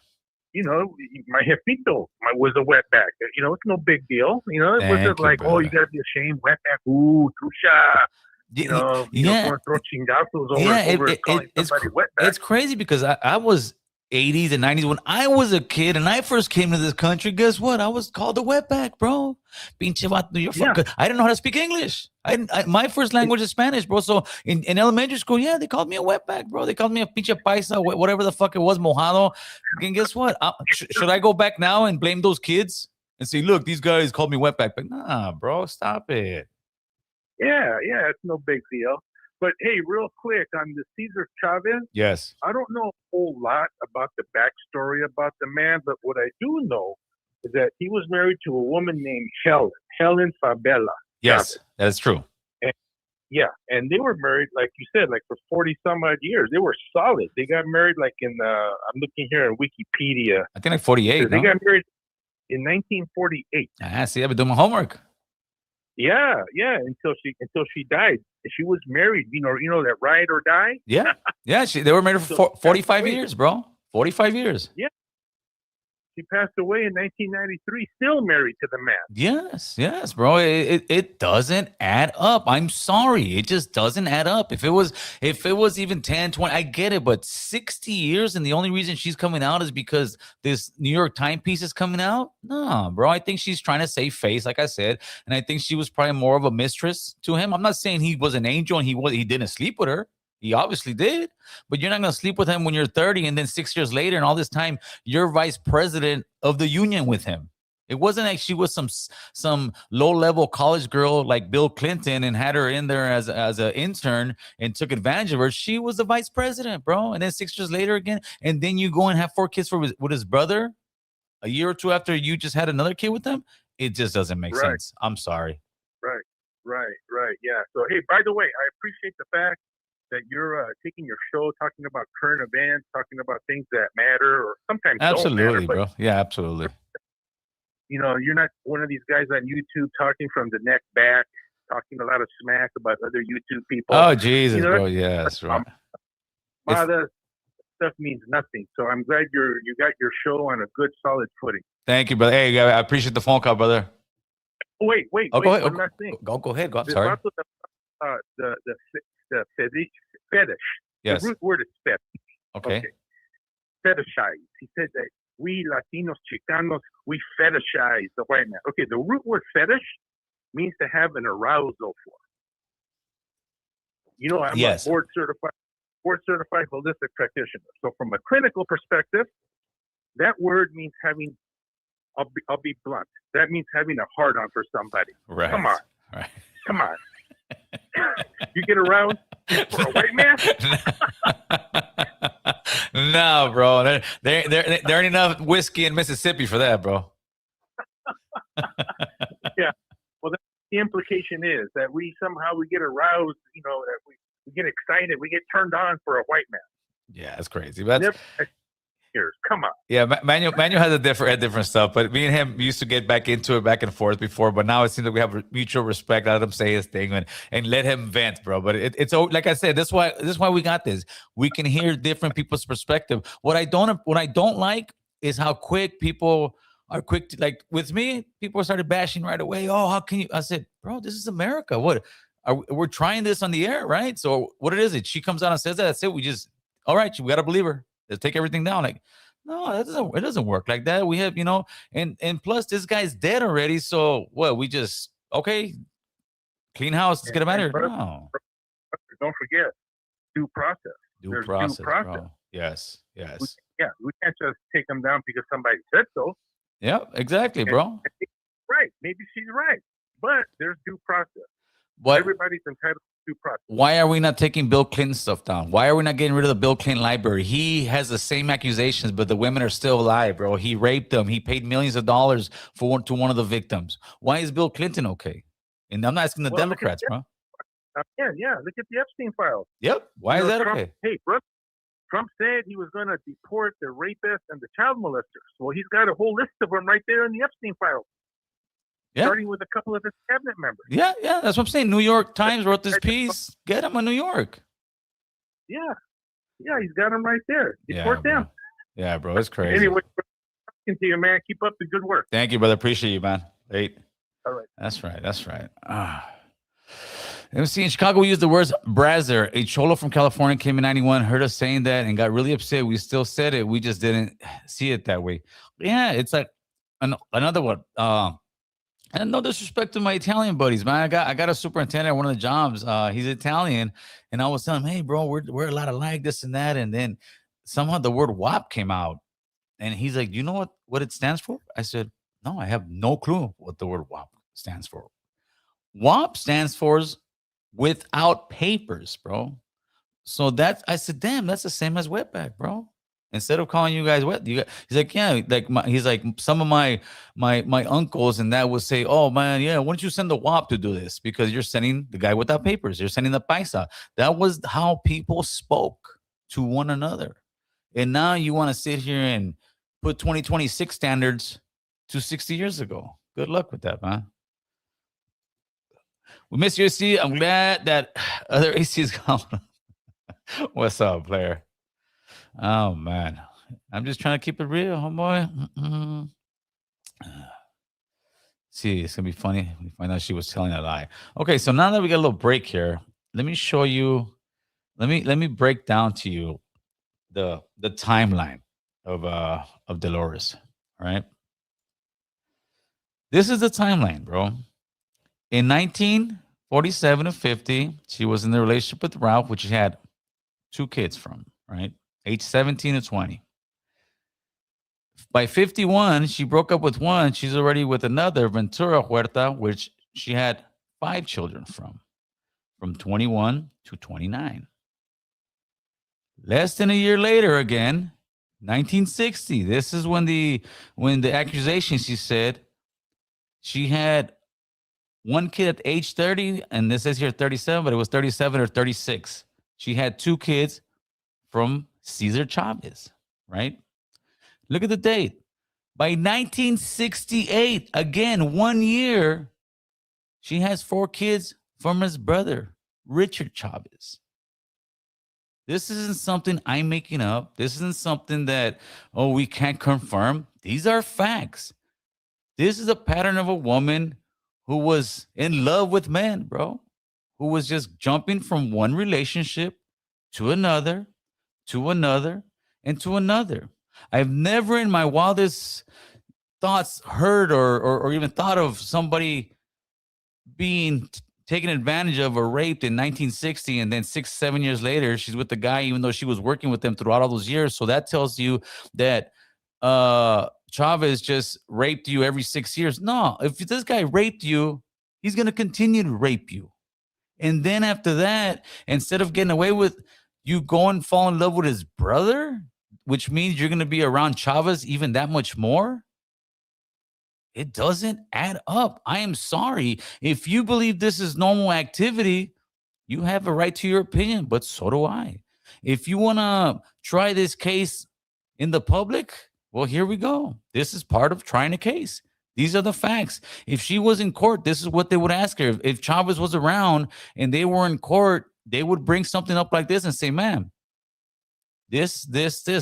You know, my jefito was a wetback. You know, it's no big deal. You know, it wasn't like, brother. oh, you got to be ashamed. Wetback, ooh, trucha. You know, yeah. Throw chingazos over calling somebody wetback. It's crazy because I was 80s and 90s when I was a kid and I first came to this country. Guess what? I was called a wetback, bro. Pinche vato, you're fucking. I didn't know how to speak English. My first language is Spanish, bro. So in elementary school, yeah, they called me a wetback, bro. They called me a pinche paisa, whatever the fuck it was, mojado. And guess what? Should I go back now and blame those kids and say, look, these guys called me wetback? But nah, bro, stop it. Yeah, it's no big deal. But hey, real quick on the Cesar Chavez. Yes. I don't know a whole lot about the backstory about the man, but what I do know is that he was married to a woman named Helen Fabella. Yes, Chavez. that's true. And they were married, like you said, like for 40 some odd years. They were solid. They got married like in I'm looking here on Wikipedia. I think like 48. They got married in 1948. See, I've been doing my homework. Yeah, until she died. She was married, you know that ride or die. Yeah, they were married for 45 years, bro. 45 years. Yeah. She passed away in 1993, still married to the man. Yes, bro. It doesn't add up. I'm sorry. It just doesn't add up. If it was even 10, 20, I get it, but 60 years and the only reason she's coming out is because this New York Times piece is coming out? No, bro. I think she's trying to save face, like I said, and I think she was probably more of a mistress to him. I'm not saying he was an angel and he didn't sleep with her. He obviously did, but you're not going to sleep with him when you're 30 and then 6 years later and all this time you're vice president of the union with him. It wasn't like she was some low-level college girl like Bill Clinton and had her in there as an intern and took advantage of her. She was the vice president, bro. And then 6 years later again, and then you go and have 4 kids with his brother a year or two after you just had another kid with him. It just doesn't make sense. I'm sorry. Right. Yeah. So, hey, by the way, I appreciate the fact that you're taking your show, talking about current events, talking about things that matter or sometimes absolutely don't matter, bro. Yeah, absolutely. You know, you're not one of these guys on YouTube talking from the neck back, talking a lot of smack about other YouTube people. Oh, Jesus, bro. Yes, right. That stuff means nothing. So I'm glad you got your show on a good, solid footing. Thank you, brother. Hey, I appreciate the phone call, brother. Wait. Go ahead. One last thing. Go ahead. I'm sorry. The fetish. Yes. The root word is fetish. Okay. Fetishize. He said that we we Latinos, Chicanos, we fetishize the white man. Okay, the root word fetish means to have an arousal for. You know, I'm Yes. a board certified holistic practitioner. So from a clinical perspective, that word means having, I'll be blunt, that means having a heart on for somebody. Right. Come on. Right. Come on. You get around for a white man? No, bro. There ain't enough whiskey in Mississippi for that, bro. Yeah. Well, the implication is that we get aroused, you know, that we get excited, we get turned on for a white man. Yeah, that's crazy. But Come on. Yeah, Manuel has a different stuff, but me and him used to get back into it back and forth before, but now it seems like we have mutual respect. Let him say his thing and let him vent, bro. But it's like I said, this is why we got this. We can hear different people's perspective. What I don't like is how quick people are quick to, like with me, people started bashing right away. Oh, how can you? I said, bro, this is America. What we're trying this on the air, right? So what is it? She comes out and says that. That's it. All right, we got to believe her. Let's take everything down. Like, no, it doesn't work like that. We have, you know, and plus this guy's dead already. So what? We just clean house. Let's get him out of here. No. Don't forget due process. Due process. Bro. Yes. We can't just take them down because somebody said so. Yeah, exactly, bro. Right. Maybe she's right, but there's due process. What? Everybody's entitled to due process. Why are we not taking Bill Clinton stuff down? Why are we not getting rid of the Bill Clinton library? He has the same accusations, but the women are still alive, bro. He raped them. He paid millions of dollars to one of the victims. Why is Bill Clinton okay? And I'm not asking the Democrats, bro. Yeah. Look at the Epstein files. Yep. Why is that Trump, okay? Hey, bro, Trump said he was going to deport the rapists and the child molesters. Well, he's got a whole list of them right there in the Epstein files. Yeah. Starting with a couple of his cabinet members. Yeah, that's what I'm saying. New York Times wrote this piece. Get him in New York. Yeah, he's got them right there. Deport them. Yeah, bro, it's crazy. Anyway, talking to you, man. Keep up the good work. Thank you, brother. Appreciate you, man. Hey. All right. That's right. MC in Chicago, we used the words brazzer. A cholo from California came in 91, heard us saying that, and got really upset. We still said it. We just didn't see it that way. Yeah, it's like another one. And no disrespect to my Italian buddies, man. I got a superintendent at one of the jobs. He's Italian, and I was telling him, hey, bro, we're a lot alike, this and that. And then somehow the word WAP came out, and he's like, you know what it stands for? I said, no, I have no clue what the word WAP stands for. WAP stands for without papers, bro. So I said, damn, that's the same as wetback, bro. Instead of calling you guys wet, he's like, yeah, like he's like some of my uncles and that would say, oh man, yeah, why don't you send the WAP to do this? Because you're sending the guy without papers. You're sending the paisa. That was how people spoke to one another. And now you want to sit here and put 2026 standards to 60 years ago. Good luck with that, man. We miss you, AC. I'm glad that other AC is gone. What's up, player? Oh man, I'm just trying to keep it real, homeboy. See, it's gonna be funny. We find out she was telling a lie. Okay, so now that we got a little break here, let me show you. Let me break down to you the timeline of Dolores. All right, this is the timeline, bro. In 1947 to 50, she was in the relationship with Ralph, which she had 2 kids from. Right. Age 17 to 20. By 51, she broke up with one. She's already with another, Ventura Huerta, which she had 5 children from 21 to 29. Less than a year later, again, 1960. This is when the accusation, she said she had 1 kid at age 30, and this says here 37, but it was 37 or 36. She had 2 kids from Cesar Chavez, right? Look at the date. By 1968, again, 1 year, she has 4 kids from his brother, Richard Chavez. This isn't something I'm making up. This isn't something that, we can't confirm. These are facts. This is a pattern of a woman who was in love with men, bro, who was just jumping from one relationship to another, and to another. I've never in my wildest thoughts heard or even thought of somebody being taken advantage of or raped in 1960, and then 6-7 years later she's with the guy even though she was working with them throughout all those years. So that tells you that Chavez just raped you every 6 years. No, if this guy raped you, he's going to continue to rape you. And then after that, instead of getting away with, you go and fall in love with his brother, which means you're going to be around Chavez even that much more. It doesn't add up. I am sorry. If you believe this is normal activity, you have a right to your opinion, but so do I. If you want to try this case in the public, well, here we go. This is part of trying a case. These are the facts. If she was in court, this is what they would ask her. If Chavez was around and they were in court, they would bring something up like this and say, ma'am, this.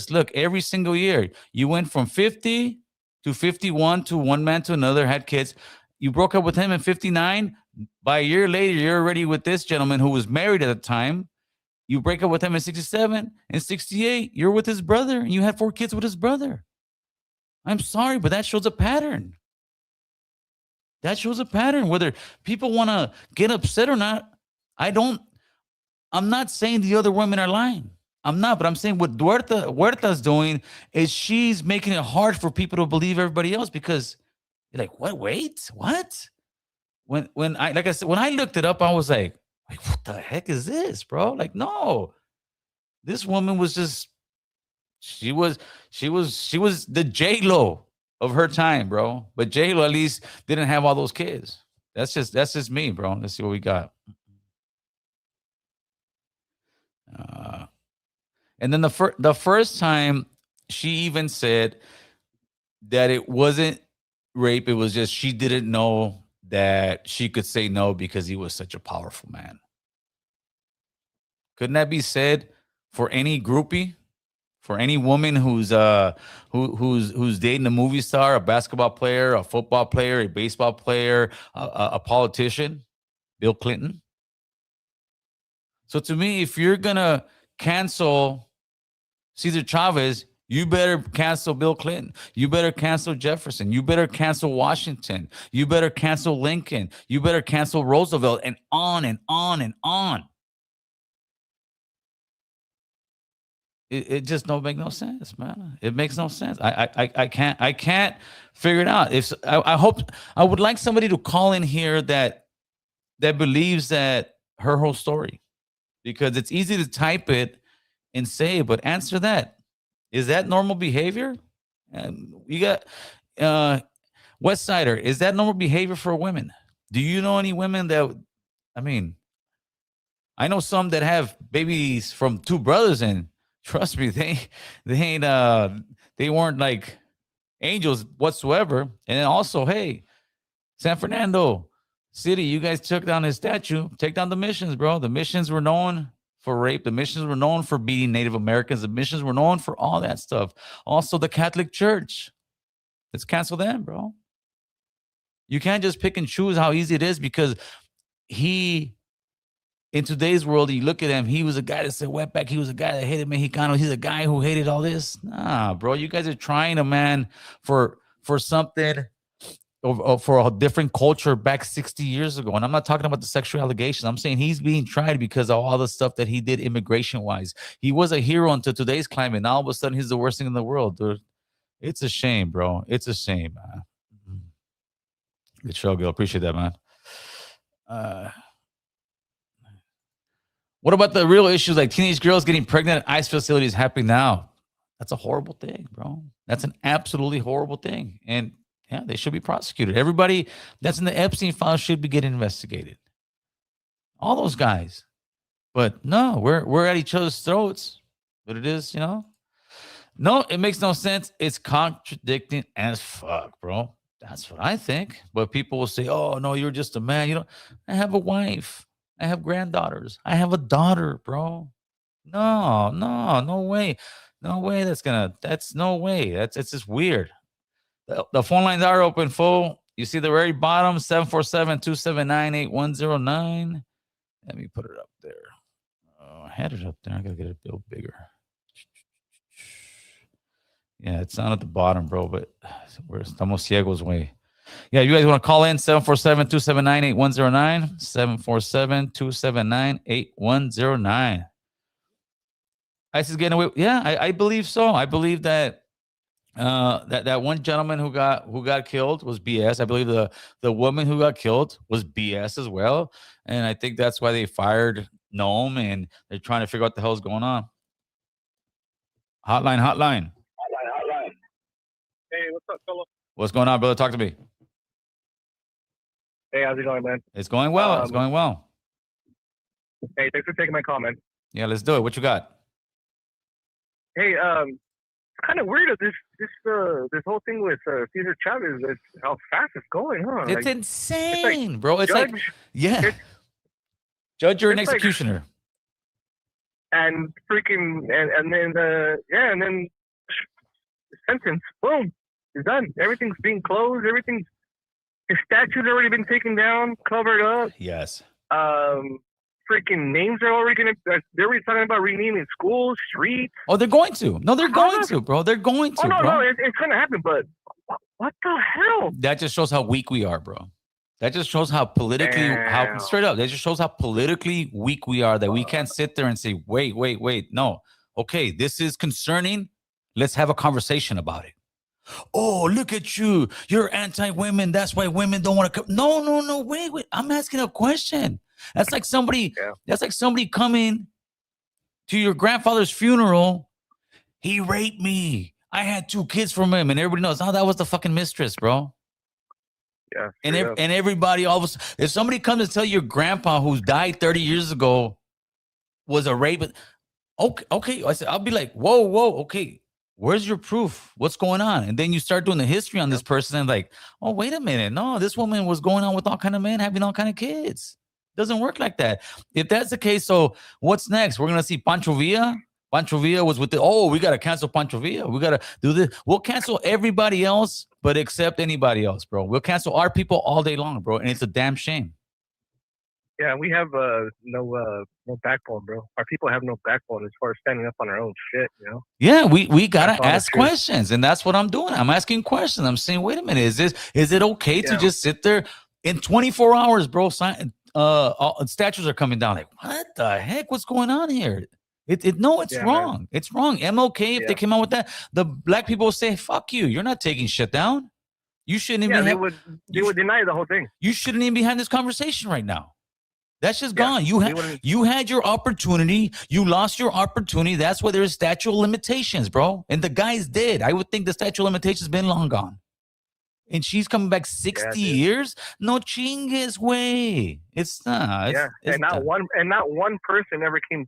Look, every single year, you went from 50 to 51 to one man to another, had kids. You broke up with him in 59. By a year later, you're already with this gentleman who was married at the time. You break up with him in 67. In 68, you're with his brother, and you had 4 kids with his brother. I'm sorry, but that shows a pattern. That shows a pattern. Whether people want to get upset or not, I'm not saying the other women are lying. I'm not, but I'm saying what Huerta's doing is she's making it hard for people to believe everybody else, because you're like, what? Wait, what? When I, like I said, when I looked it up, I was like, what the heck is this, bro? Like, no, this woman was just, she was the J-Lo of her time, bro. But J-Lo at least didn't have all those kids. That's just me, bro. Let's see what we got. And then the first time she even said that it wasn't rape, it was just she didn't know that she could say no because he was such a powerful man. Couldn't that be said for any groupie, for any woman who's dating a movie star, a basketball player, a football player, a baseball player, a politician, Bill Clinton? So to me, if you're gonna cancel Cesar Chavez, you better cancel Bill Clinton. You better cancel Jefferson. You better cancel Washington. You better cancel Lincoln. You better cancel Roosevelt, and on and on and on. It just don't make no sense, man. It makes no sense. I can't figure it out. If I would like somebody to call in here that believes that her whole story, because it's easy to type it and say, but answer that. Is that normal behavior? And you got West Sider. Is that normal behavior for women? Do you know any women that, I mean, I know some that have babies from 2 brothers, and trust me, they weren't like angels whatsoever. And then also, hey, San Fernando City, you guys took down his statue. Take down the missions, bro. The missions were known for rape. The missions were known for beating Native Americans. The missions were known for all that stuff. Also, the Catholic Church. Let's cancel them, bro. You can't just pick and choose how easy it is, because in today's world, you look at him, he was a guy that said wetback. He was a guy that hated Mexicano. He's a guy who hated all this. Nah, bro. You guys are trying a man for something, for a different culture back 60 years ago. And I'm not talking about the sexual allegations. I'm saying he's being tried because of all the stuff that he did immigration-wise. He was a hero until today's climate. Now all of a sudden he's the worst thing in the world, dude. It's a shame, bro. It's a shame, man. Good show, Gil. Appreciate that, man. What about the real issues like teenage girls getting pregnant at ICE facilities happening now? That's a horrible thing, bro. That's an absolutely horrible thing. And yeah, they should be prosecuted. Everybody that's in the Epstein file should be getting investigated. All those guys. But no, we're at each other's throats. But it is, No, it makes no sense. It's contradicting as fuck, bro. That's what I think. But people will say, oh, no, you're just a man. I have a wife. I have granddaughters. I have a daughter, bro. No way. No way that's no way. It's just weird. The phone lines are open, full. You see the very bottom, 747-279-8109. Let me put it up there. I had it up there. I got to get it a little bigger. Yeah, it's not at the bottom, bro, but we're estamos ciegos way. Yeah, you guys want to call in 747-279-8109, 747-279-8109. ICE is getting away. Yeah, I believe so. I believe that that one gentleman who got killed was BS. I believe the woman who got killed was BS as well. And I think that's why they fired Noam, and they're trying to figure out what the hell's going on. Hotline. Hey, what's up, fella? What's going on, brother? Talk to me. Hey, how's it going, man? It's going well. It's going well. Hey, thanks for taking my call, man. Yeah, let's do it. What you got? Hey, kind of weird of this whole thing with Cesar Chavez. It's how fast it's going, huh? It's like, insane, bro. It's judge, like, yeah, judge, you're an it's like- executioner. and freaking and then and then sentence, boom, it's done. Everything's being closed. His statue's already been taken down, covered up. Yes. Freaking names are already they're already talking about renaming schools, streets. Oh, they're going to. No, they're going to, bro. They're going to. Oh no, bro. no, it's gonna happen. But what the hell? That just shows how weak we are, bro. That just shows how politically, how straight up. That just shows how politically weak we are. That we can't sit there and say, wait. No, okay, this is concerning. Let's have a conversation about it. Oh, look at you. You're anti-women. That's why women don't want to come. No. Wait. I'm asking a question. That's like somebody. Yeah. That's like somebody coming to your grandfather's funeral. He raped me. I had 2 kids from him, and everybody knows. Oh, that was the fucking mistress, bro. Yeah. And everybody, all of a sudden, if somebody comes to tell your grandpa who's died 30 years ago was a rapist, okay. I'll be like, whoa, okay. Where's your proof? What's going on? And then you start doing the history on this person and like, oh, wait a minute. No, this woman was going on with all kind of men, having all kind of kids. Doesn't work like that. If that's the case, so what's next? We're going to see Pancho Villa. Pancho Villa was with we got to cancel Pancho Villa. We got to do this. We'll cancel everybody else, but accept anybody else, bro. We'll cancel our people all day long, bro. And it's a damn shame. Yeah, we have no backbone, bro. Our people have no backbone as far as standing up on our own shit, you know? Yeah, we gotta ask questions, and that's what I'm doing. I'm asking questions. I'm saying, wait a minute, is it okay to just sit there in 24 hours, bro? Statues are coming down. Like, what the heck? What's going on here? It's wrong. Man. It's wrong. MLK, if they came out with that, the black people would say, fuck you. You're not taking shit down. You shouldn't even they would deny the whole thing. You shouldn't even be having this conversation right now. That's just gone. You had your opportunity. You lost your opportunity. That's why there's statute of limitations, bro. And the guy's dead. I would think the statute of limitations been long gone. And she's coming back 60 years. No chingues way. It's not. And not one person ever came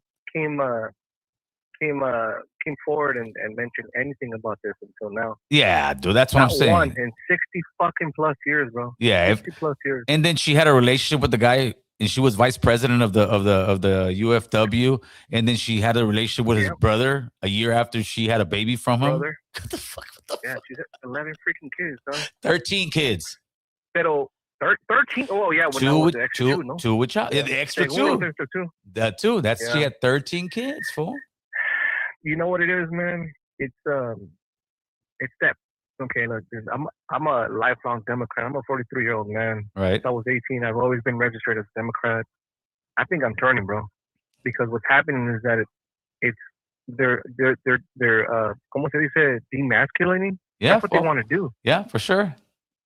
forward and mentioned anything about this until now. Yeah, dude, that's what I'm saying. Not one in 60 fucking plus years, bro. Yeah, 60 plus years. And then she had a relationship with the guy, and she was vice president of the UFW, and then she had a relationship with his brother a year after she had a baby from him. What the fuck? She's 11 freaking kids, son. 13 kids. Pero 13. Oh yeah, when two with the extra two, no? Two with child. Yeah, the extra two. That too. She had 13 kids, fool. You know what it is, man? It's that. Okay, look, I'm a lifelong Democrat. I'm a 43-year-old man. Right. Since I was 18, I've always been registered as a Democrat. I think I'm turning, bro, because what's happening is that they're como se dice, demasculating. Yeah, that's what they want to do. Yeah, for sure.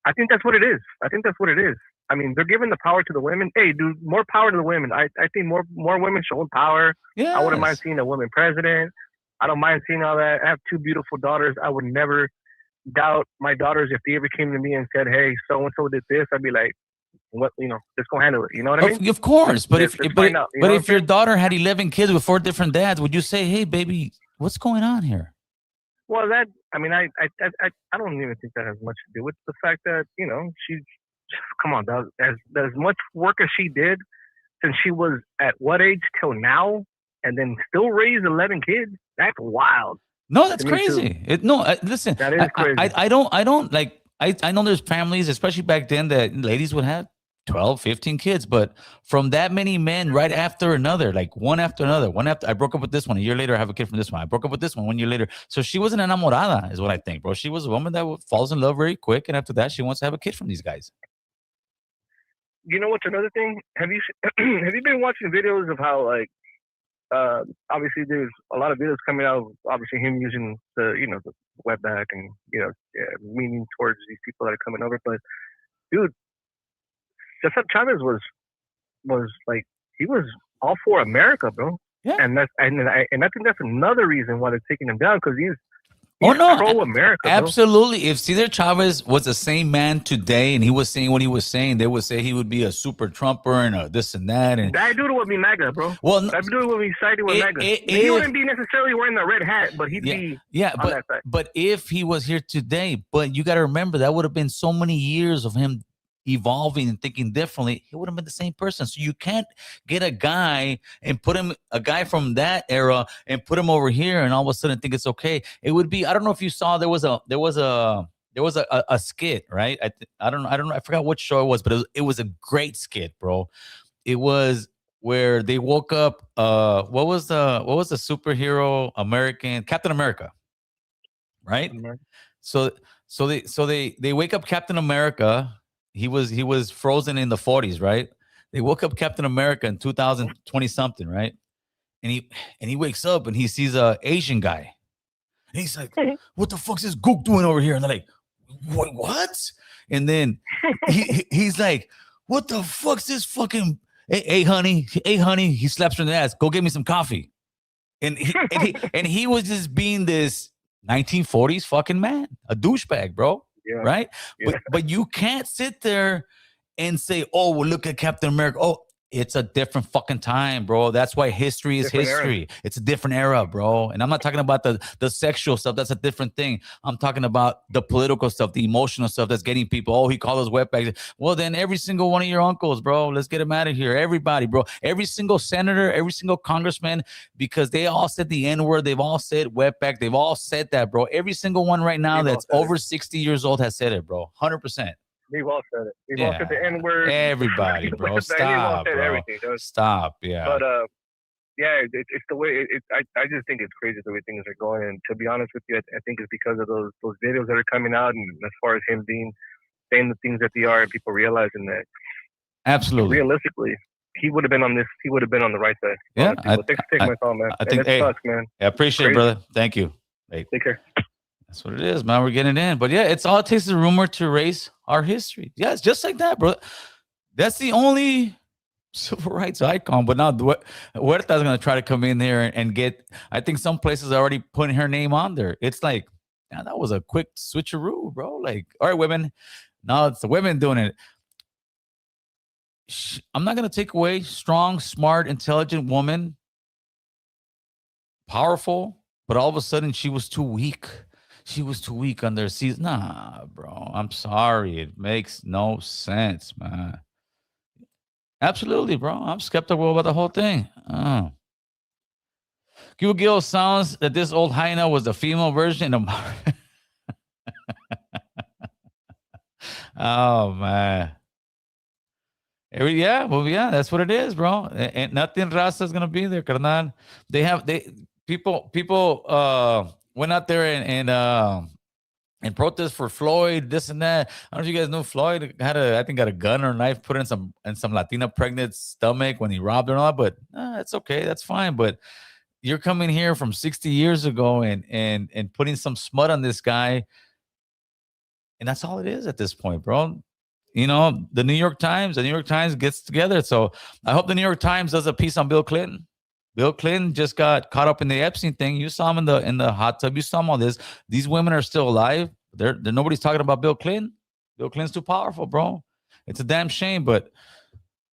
I think that's what it is. I mean, they're giving the power to the women. Hey, dude, more power to the women. I think more women show power. Yeah. I wouldn't mind seeing a woman president. I don't mind seeing all that. I have 2 beautiful daughters. I would never doubt my daughters if they ever came to me and said, "Hey, so and so did this," I'd be like, "What? Let's go handle it." You know what I mean? Of course, but if your daughter had 11 kids with 4 different dads, would you say, "Hey, baby, what's going on here?" Well, I don't even think that has much to do with the fact that she, come on, does as much work as she did since she was at what age till now, and then still raise 11 kids. That's wild. No, that's crazy. Listen, that is crazy. I don't like. I know there's families, especially back then, that ladies would have 12, 15 kids, but from that many men right after another, like one after another, I broke up with this one. A year later, I have a kid from this one. I broke up with this one 1 year later. So she wasn't enamorada, is what I think, bro. She was a woman that falls in love very quick. And after that, she wants to have a kid from these guys. You know what's another thing? Have you have you been watching videos of how, like, obviously there's a lot of videos coming out of obviously him using the wetback and meaning towards these people that are coming over, but dude, Cesar Chavez was like, he was all for America, bro. Yeah. And I think that's another reason why they're taking him down, because he's pro-America. Absolutely. If Cesar Chavez was the same man today and he was saying what he was saying, they would say he would be a super Trumper and this and that. And that dude would be MAGA, bro. Well, that dude would be siding with MAGA. He wouldn't be necessarily wearing the red hat, but he'd be on that side. But if he was here today, but you got to remember, that would have been so many years of him evolving and thinking differently. He would have been the same person. So you can't get a guy from that era and put him over here and all of a sudden think it's okay. It would be, I don't know if you saw, there was a skit, right? I don't know, I forgot what show it was, but it was a great skit, bro. It was where they woke up, what was the superhero American, Captain America, right? So they wake up Captain America. He was frozen in the 40s, right? They woke up Captain America in 2020 something, right? And he wakes up and he sees a Asian guy. And he's like, "What the fuck's this gook doing over here?" And they're like, "What?" And then he's like, "What the fuck's this fucking hey honey?" He slaps her in the ass. "Go get me some coffee." And he was just being this 1940s fucking man, a douchebag, bro. Yeah. Right? Yeah. But you can't sit there and say, "Oh, well, look at Captain America." Oh, it's a different fucking time, bro. That's why history is history. Era. It's a different era, bro. And I'm not talking about the sexual stuff. That's a different thing. I'm talking about the political stuff, the emotional stuff that's getting people. Oh, he called us wetbags. Well, then every single one of your uncles, bro, let's get him out of here. Everybody, bro. Every single senator, every single congressman, because they all said the N-word. They've all said wetback. They've all said that, bro. Every single one right now that's over 60 years old has said it, bro. 100%. We've all said it. We've all said the N-word. Everybody, bro. Stop, bro. Everything, stop, yeah. But, it's the way, I just think it's crazy the way things are going. And to be honest with you, I think it's because of those videos that are coming out, and as far as him saying the things that they are, and people realizing that. Absolutely. Realistically, he would have been on the right side. Yeah. Thanks for taking my call, man. I think, it sucks, man. I appreciate it, brother. Thank you. Hey. Take care. That's what it is, man. We're getting in. But yeah, it's all it takes is a rumor to erase our history. Yeah, it's just like that, bro. That's the only civil rights icon. But now Huerta's going to try to come in there and get, I think some places are already putting her name on there. It's like, man, that was a quick switcheroo, bro. Like, all right, women. Now it's the women doing it. I'm not going to take away strong, smart, intelligent woman. Powerful. But all of a sudden, she was too weak. She was too weak on their season. Nah, bro. I'm sorry. It makes no sense, man. Absolutely, bro. I'm skeptical about the whole thing. Gil sounds that this old hyena was the female version of oh, man. Yeah, well, yeah, that's what it is, bro. And nothing Raza is going to be there, carnal. People went out there and protest for Floyd, this and that. I don't know if you guys know Floyd got a gun or a knife put in some Latina pregnant stomach when he robbed her and all that, but it's okay, that's fine. But you're coming here from 60 years ago and putting some smut on this guy, and that's all it is at this point, bro. You know, the New York Times gets together. So I hope the New York Times does a piece on Bill Clinton. Bill Clinton just got caught up in the Epstein thing. You saw him in the hot tub. You saw him all this. These women are still alive. They're nobody's talking about Bill Clinton. Bill Clinton's too powerful, bro. It's a damn shame. But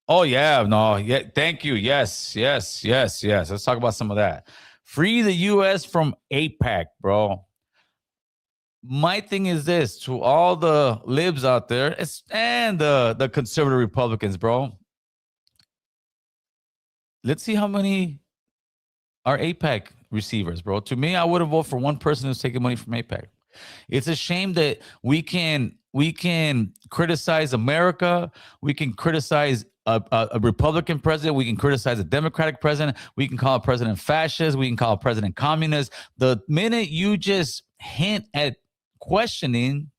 thank you. Yes. Let's talk about some of that. Free the U.S. from AIPAC, bro. My thing is this to all the libs out there and the conservative Republicans, bro. Let's see how many are AIPAC receivers, bro. To me, I would have voted for one person who's taking money from AIPAC. It's a shame that we can criticize America. We can criticize a Republican president. We can criticize a Democratic president. We can call a president fascist. We can call a president communist. The minute you just hint at questioning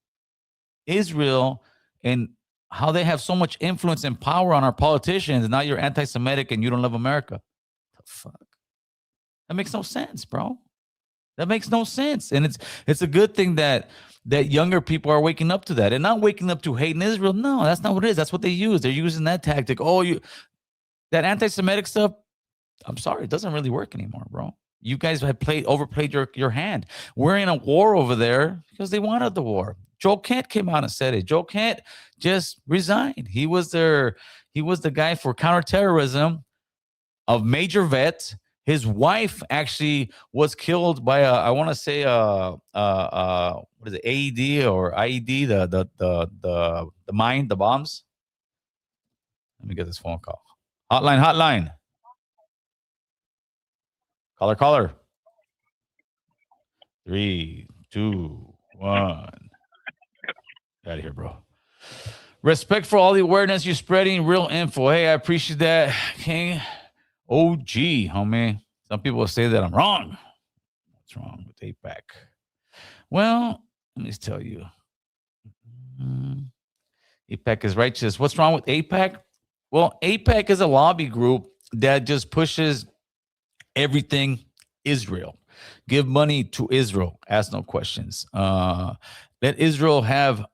Israel and how they have so much influence and power on our politicians, and now you're anti-Semitic and you don't love America. The fuck? That makes no sense, bro. That makes no sense. And it's a good thing that younger people are waking up to that and not waking up to hating Israel. No, that's not what it is. That's what they use. They're using that tactic. Oh, that anti-Semitic stuff, I'm sorry, it doesn't really work anymore, bro. You guys have overplayed your hand. We're in a war over there because they wanted the war. Joe Kent came out and said it. Joe Kent just resigned. He was the guy for counterterrorism of major vets. His wife actually was killed by I want to say what is it, AED or IED, the mine, the bombs. Let me get this phone call. Hotline. Caller. 3, 2, 1. Out of here, bro. Respect for all the awareness you're spreading. Real info. Hey, I appreciate that, King. OG, homie. Some people will say that I'm wrong. What's wrong with APAC? Well, let me tell you. APAC is righteous. What's wrong with APAC? Well, APAC is a lobby group that just pushes everything Israel. Give money to Israel. Ask no questions. Let Israel have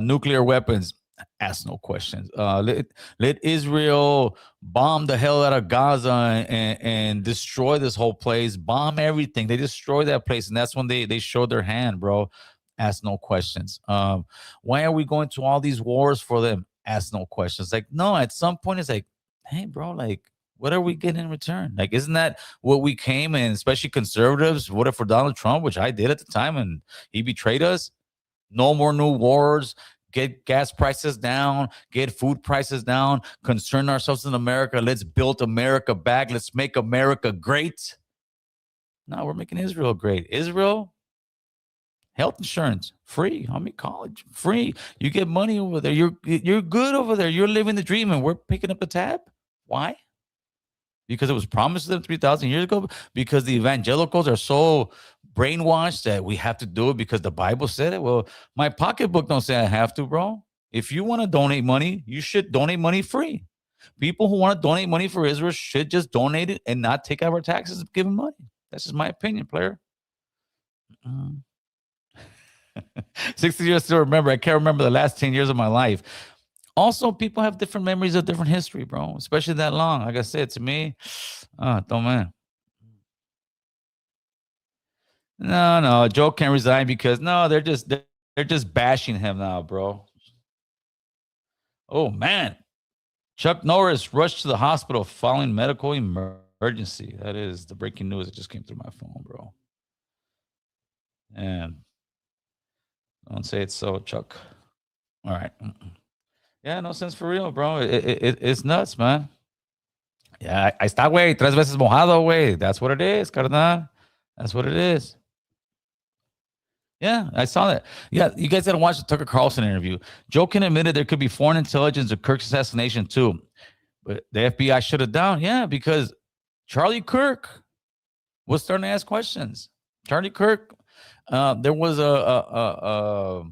nuclear weapons. Ask no questions. Let Israel bomb the hell out of Gaza and destroy this whole place. Bomb everything. They destroy that place, and that's when they show their hand, bro. Ask no questions. Why are we going to all these wars for them? Ask no questions. Like, no, at some point it's like, hey, bro, like, what are we getting in return? Like, isn't that what we came in, especially conservatives, voted for Donald Trump, which I did at the time, and he betrayed us? No more new wars. Get gas prices down. Get food prices down. Concern ourselves in America. Let's build America back. Let's make America great. No, we're making Israel great. Israel, health insurance, free. College, free. You get money over there. You're good over there. You're living the dream, and we're picking up the tab. Why? Because it was promised to them 3,000 years ago? Because the evangelicals are so brainwashed that we have to do it because the Bible said it? Well, my pocketbook don't say I have to, bro. If you want to donate money, you should donate money free. People who want to donate money for Israel should just donate it and not take out our taxes and give them money. That's just my opinion, player. 60 years still remember. I can't remember the last 10 years of my life. Also, people have different memories of different history, bro, especially that long. Like I said, to me, don't man. No, Joe can't resign because they're just bashing him now, bro. Oh man, Chuck Norris rushed to the hospital following medical emergency. That is the breaking news that just came through my phone, bro. And don't say it's so, Chuck. All right. Yeah, no sense for real, bro. It's nuts, man. Yeah, ahí está, güey. 3 veces mojado, güey. That's what it is, carnal. That's what it is. Yeah, I saw that. Yeah, you guys gotta watch the Tucker Carlson interview. Joe Kent admitted there could be foreign intelligence of Kirk's assassination too, but the FBI shut it down. Yeah, because Charlie Kirk was starting to ask questions. Charlie Kirk, there was a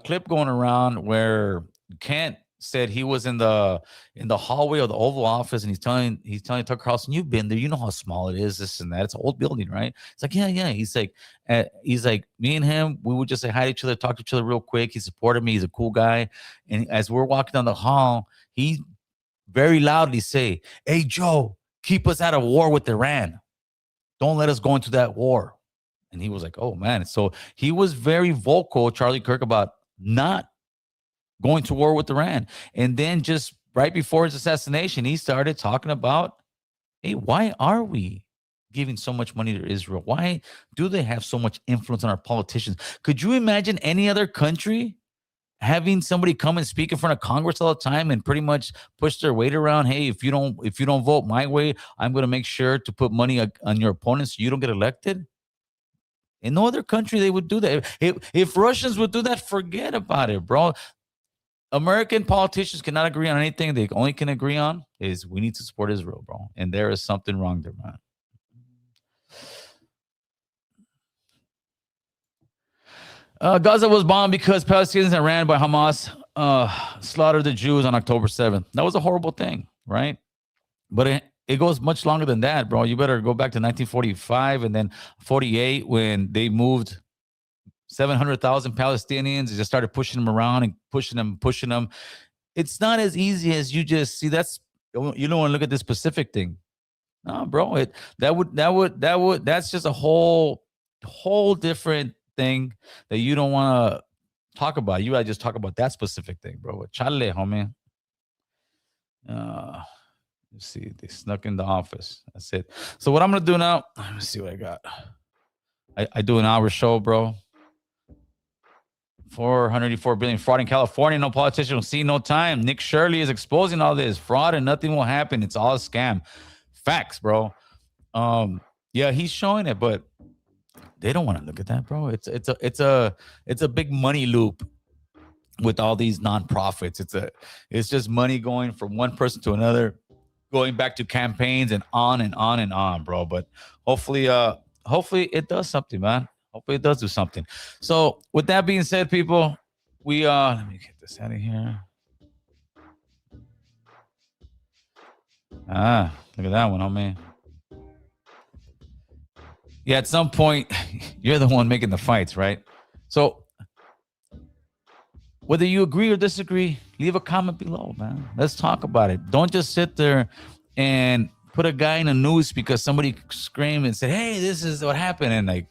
clip going around where Kent said he was in the hallway of the Oval Office, and he's telling Tucker Carlson, "You've been there. You know how small it is. This and that. It's an old building, right?" It's like, yeah. He's like, me and him, we would just say hi to each other, talk to each other real quick. He supported me. He's a cool guy. And as we're walking down the hall, he very loudly say, "Hey, Joe, keep us out of war with Iran. Don't let us go into that war." And he was like, "Oh man." So he was very vocal, Charlie Kirk, about not going to war with Iran. And then just right before his assassination, he started talking about, hey, why are we giving so much money to Israel? Why do they have so much influence on our politicians? Could you imagine any other country having somebody come and speak in front of Congress all the time and pretty much push their weight around? Hey, if you don't vote my way, I'm going to make sure to put money on your opponents so you don't get elected. In no other country they would do that. If Russians would do that, forget about it, bro. American politicians cannot agree on anything. They only can agree on is we need to support Israel, bro. And there is something wrong there, man. Gaza was bombed because Palestinians ran by Hamas slaughtered the Jews on October 7th. That was a horrible thing, right? But it goes much longer than that, bro. You better go back to 1945 and then 48 when they moved 700,000 Palestinians. They just started pushing them around and pushing them. It's not as easy as you just see. That's, you don't want to look at this specific thing. No, bro. That's just a whole different thing that you don't want to talk about. You gotta just talk about that specific thing, bro. Chale, homie. Let's see. They snuck in the office. That's it. So what I'm gonna do now? Let me see what I got. I do an hour show, bro. 484 billion fraud in California. No politician will see no time. Nick Shirley is exposing all this fraud and nothing will happen. It's all a scam. Facts, bro. Yeah, he's showing it, but they don't want to look at that, bro. It's a big money loop with all these nonprofits. It's just money going from one person to another, going back to campaigns and on and on and on, bro. But hopefully it does something, man. Hopefully it does do something. So with that being said, people, we let me get this out of here. Look at that one, homie. Yeah, at some point, you're the one making the fights, right? So whether you agree or disagree, leave a comment below, man. Let's talk about it. Don't just sit there and put a guy in the news because somebody screamed and said, hey, this is what happened. And like,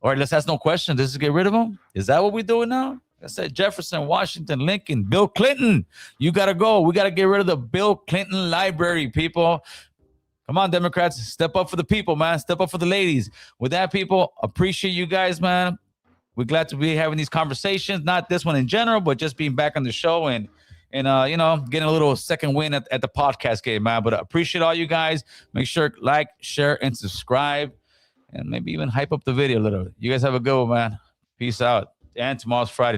all right, let's ask no questions. Let's get rid of him. Is that what we're doing now? I said Jefferson, Washington, Lincoln, Bill Clinton. You got to go. We got to get rid of the Bill Clinton library, people. Come on, Democrats, step up for the people, man. Step up for the ladies. With that, people, appreciate you guys, man. We're glad to be having these conversations. Not this one in general, but just being back on the show and getting a little second win at the podcast game, man. But I appreciate all you guys. Make sure like, share, and subscribe, and maybe even hype up the video a little. You guys have a good one, man. Peace out. And tomorrow's Friday.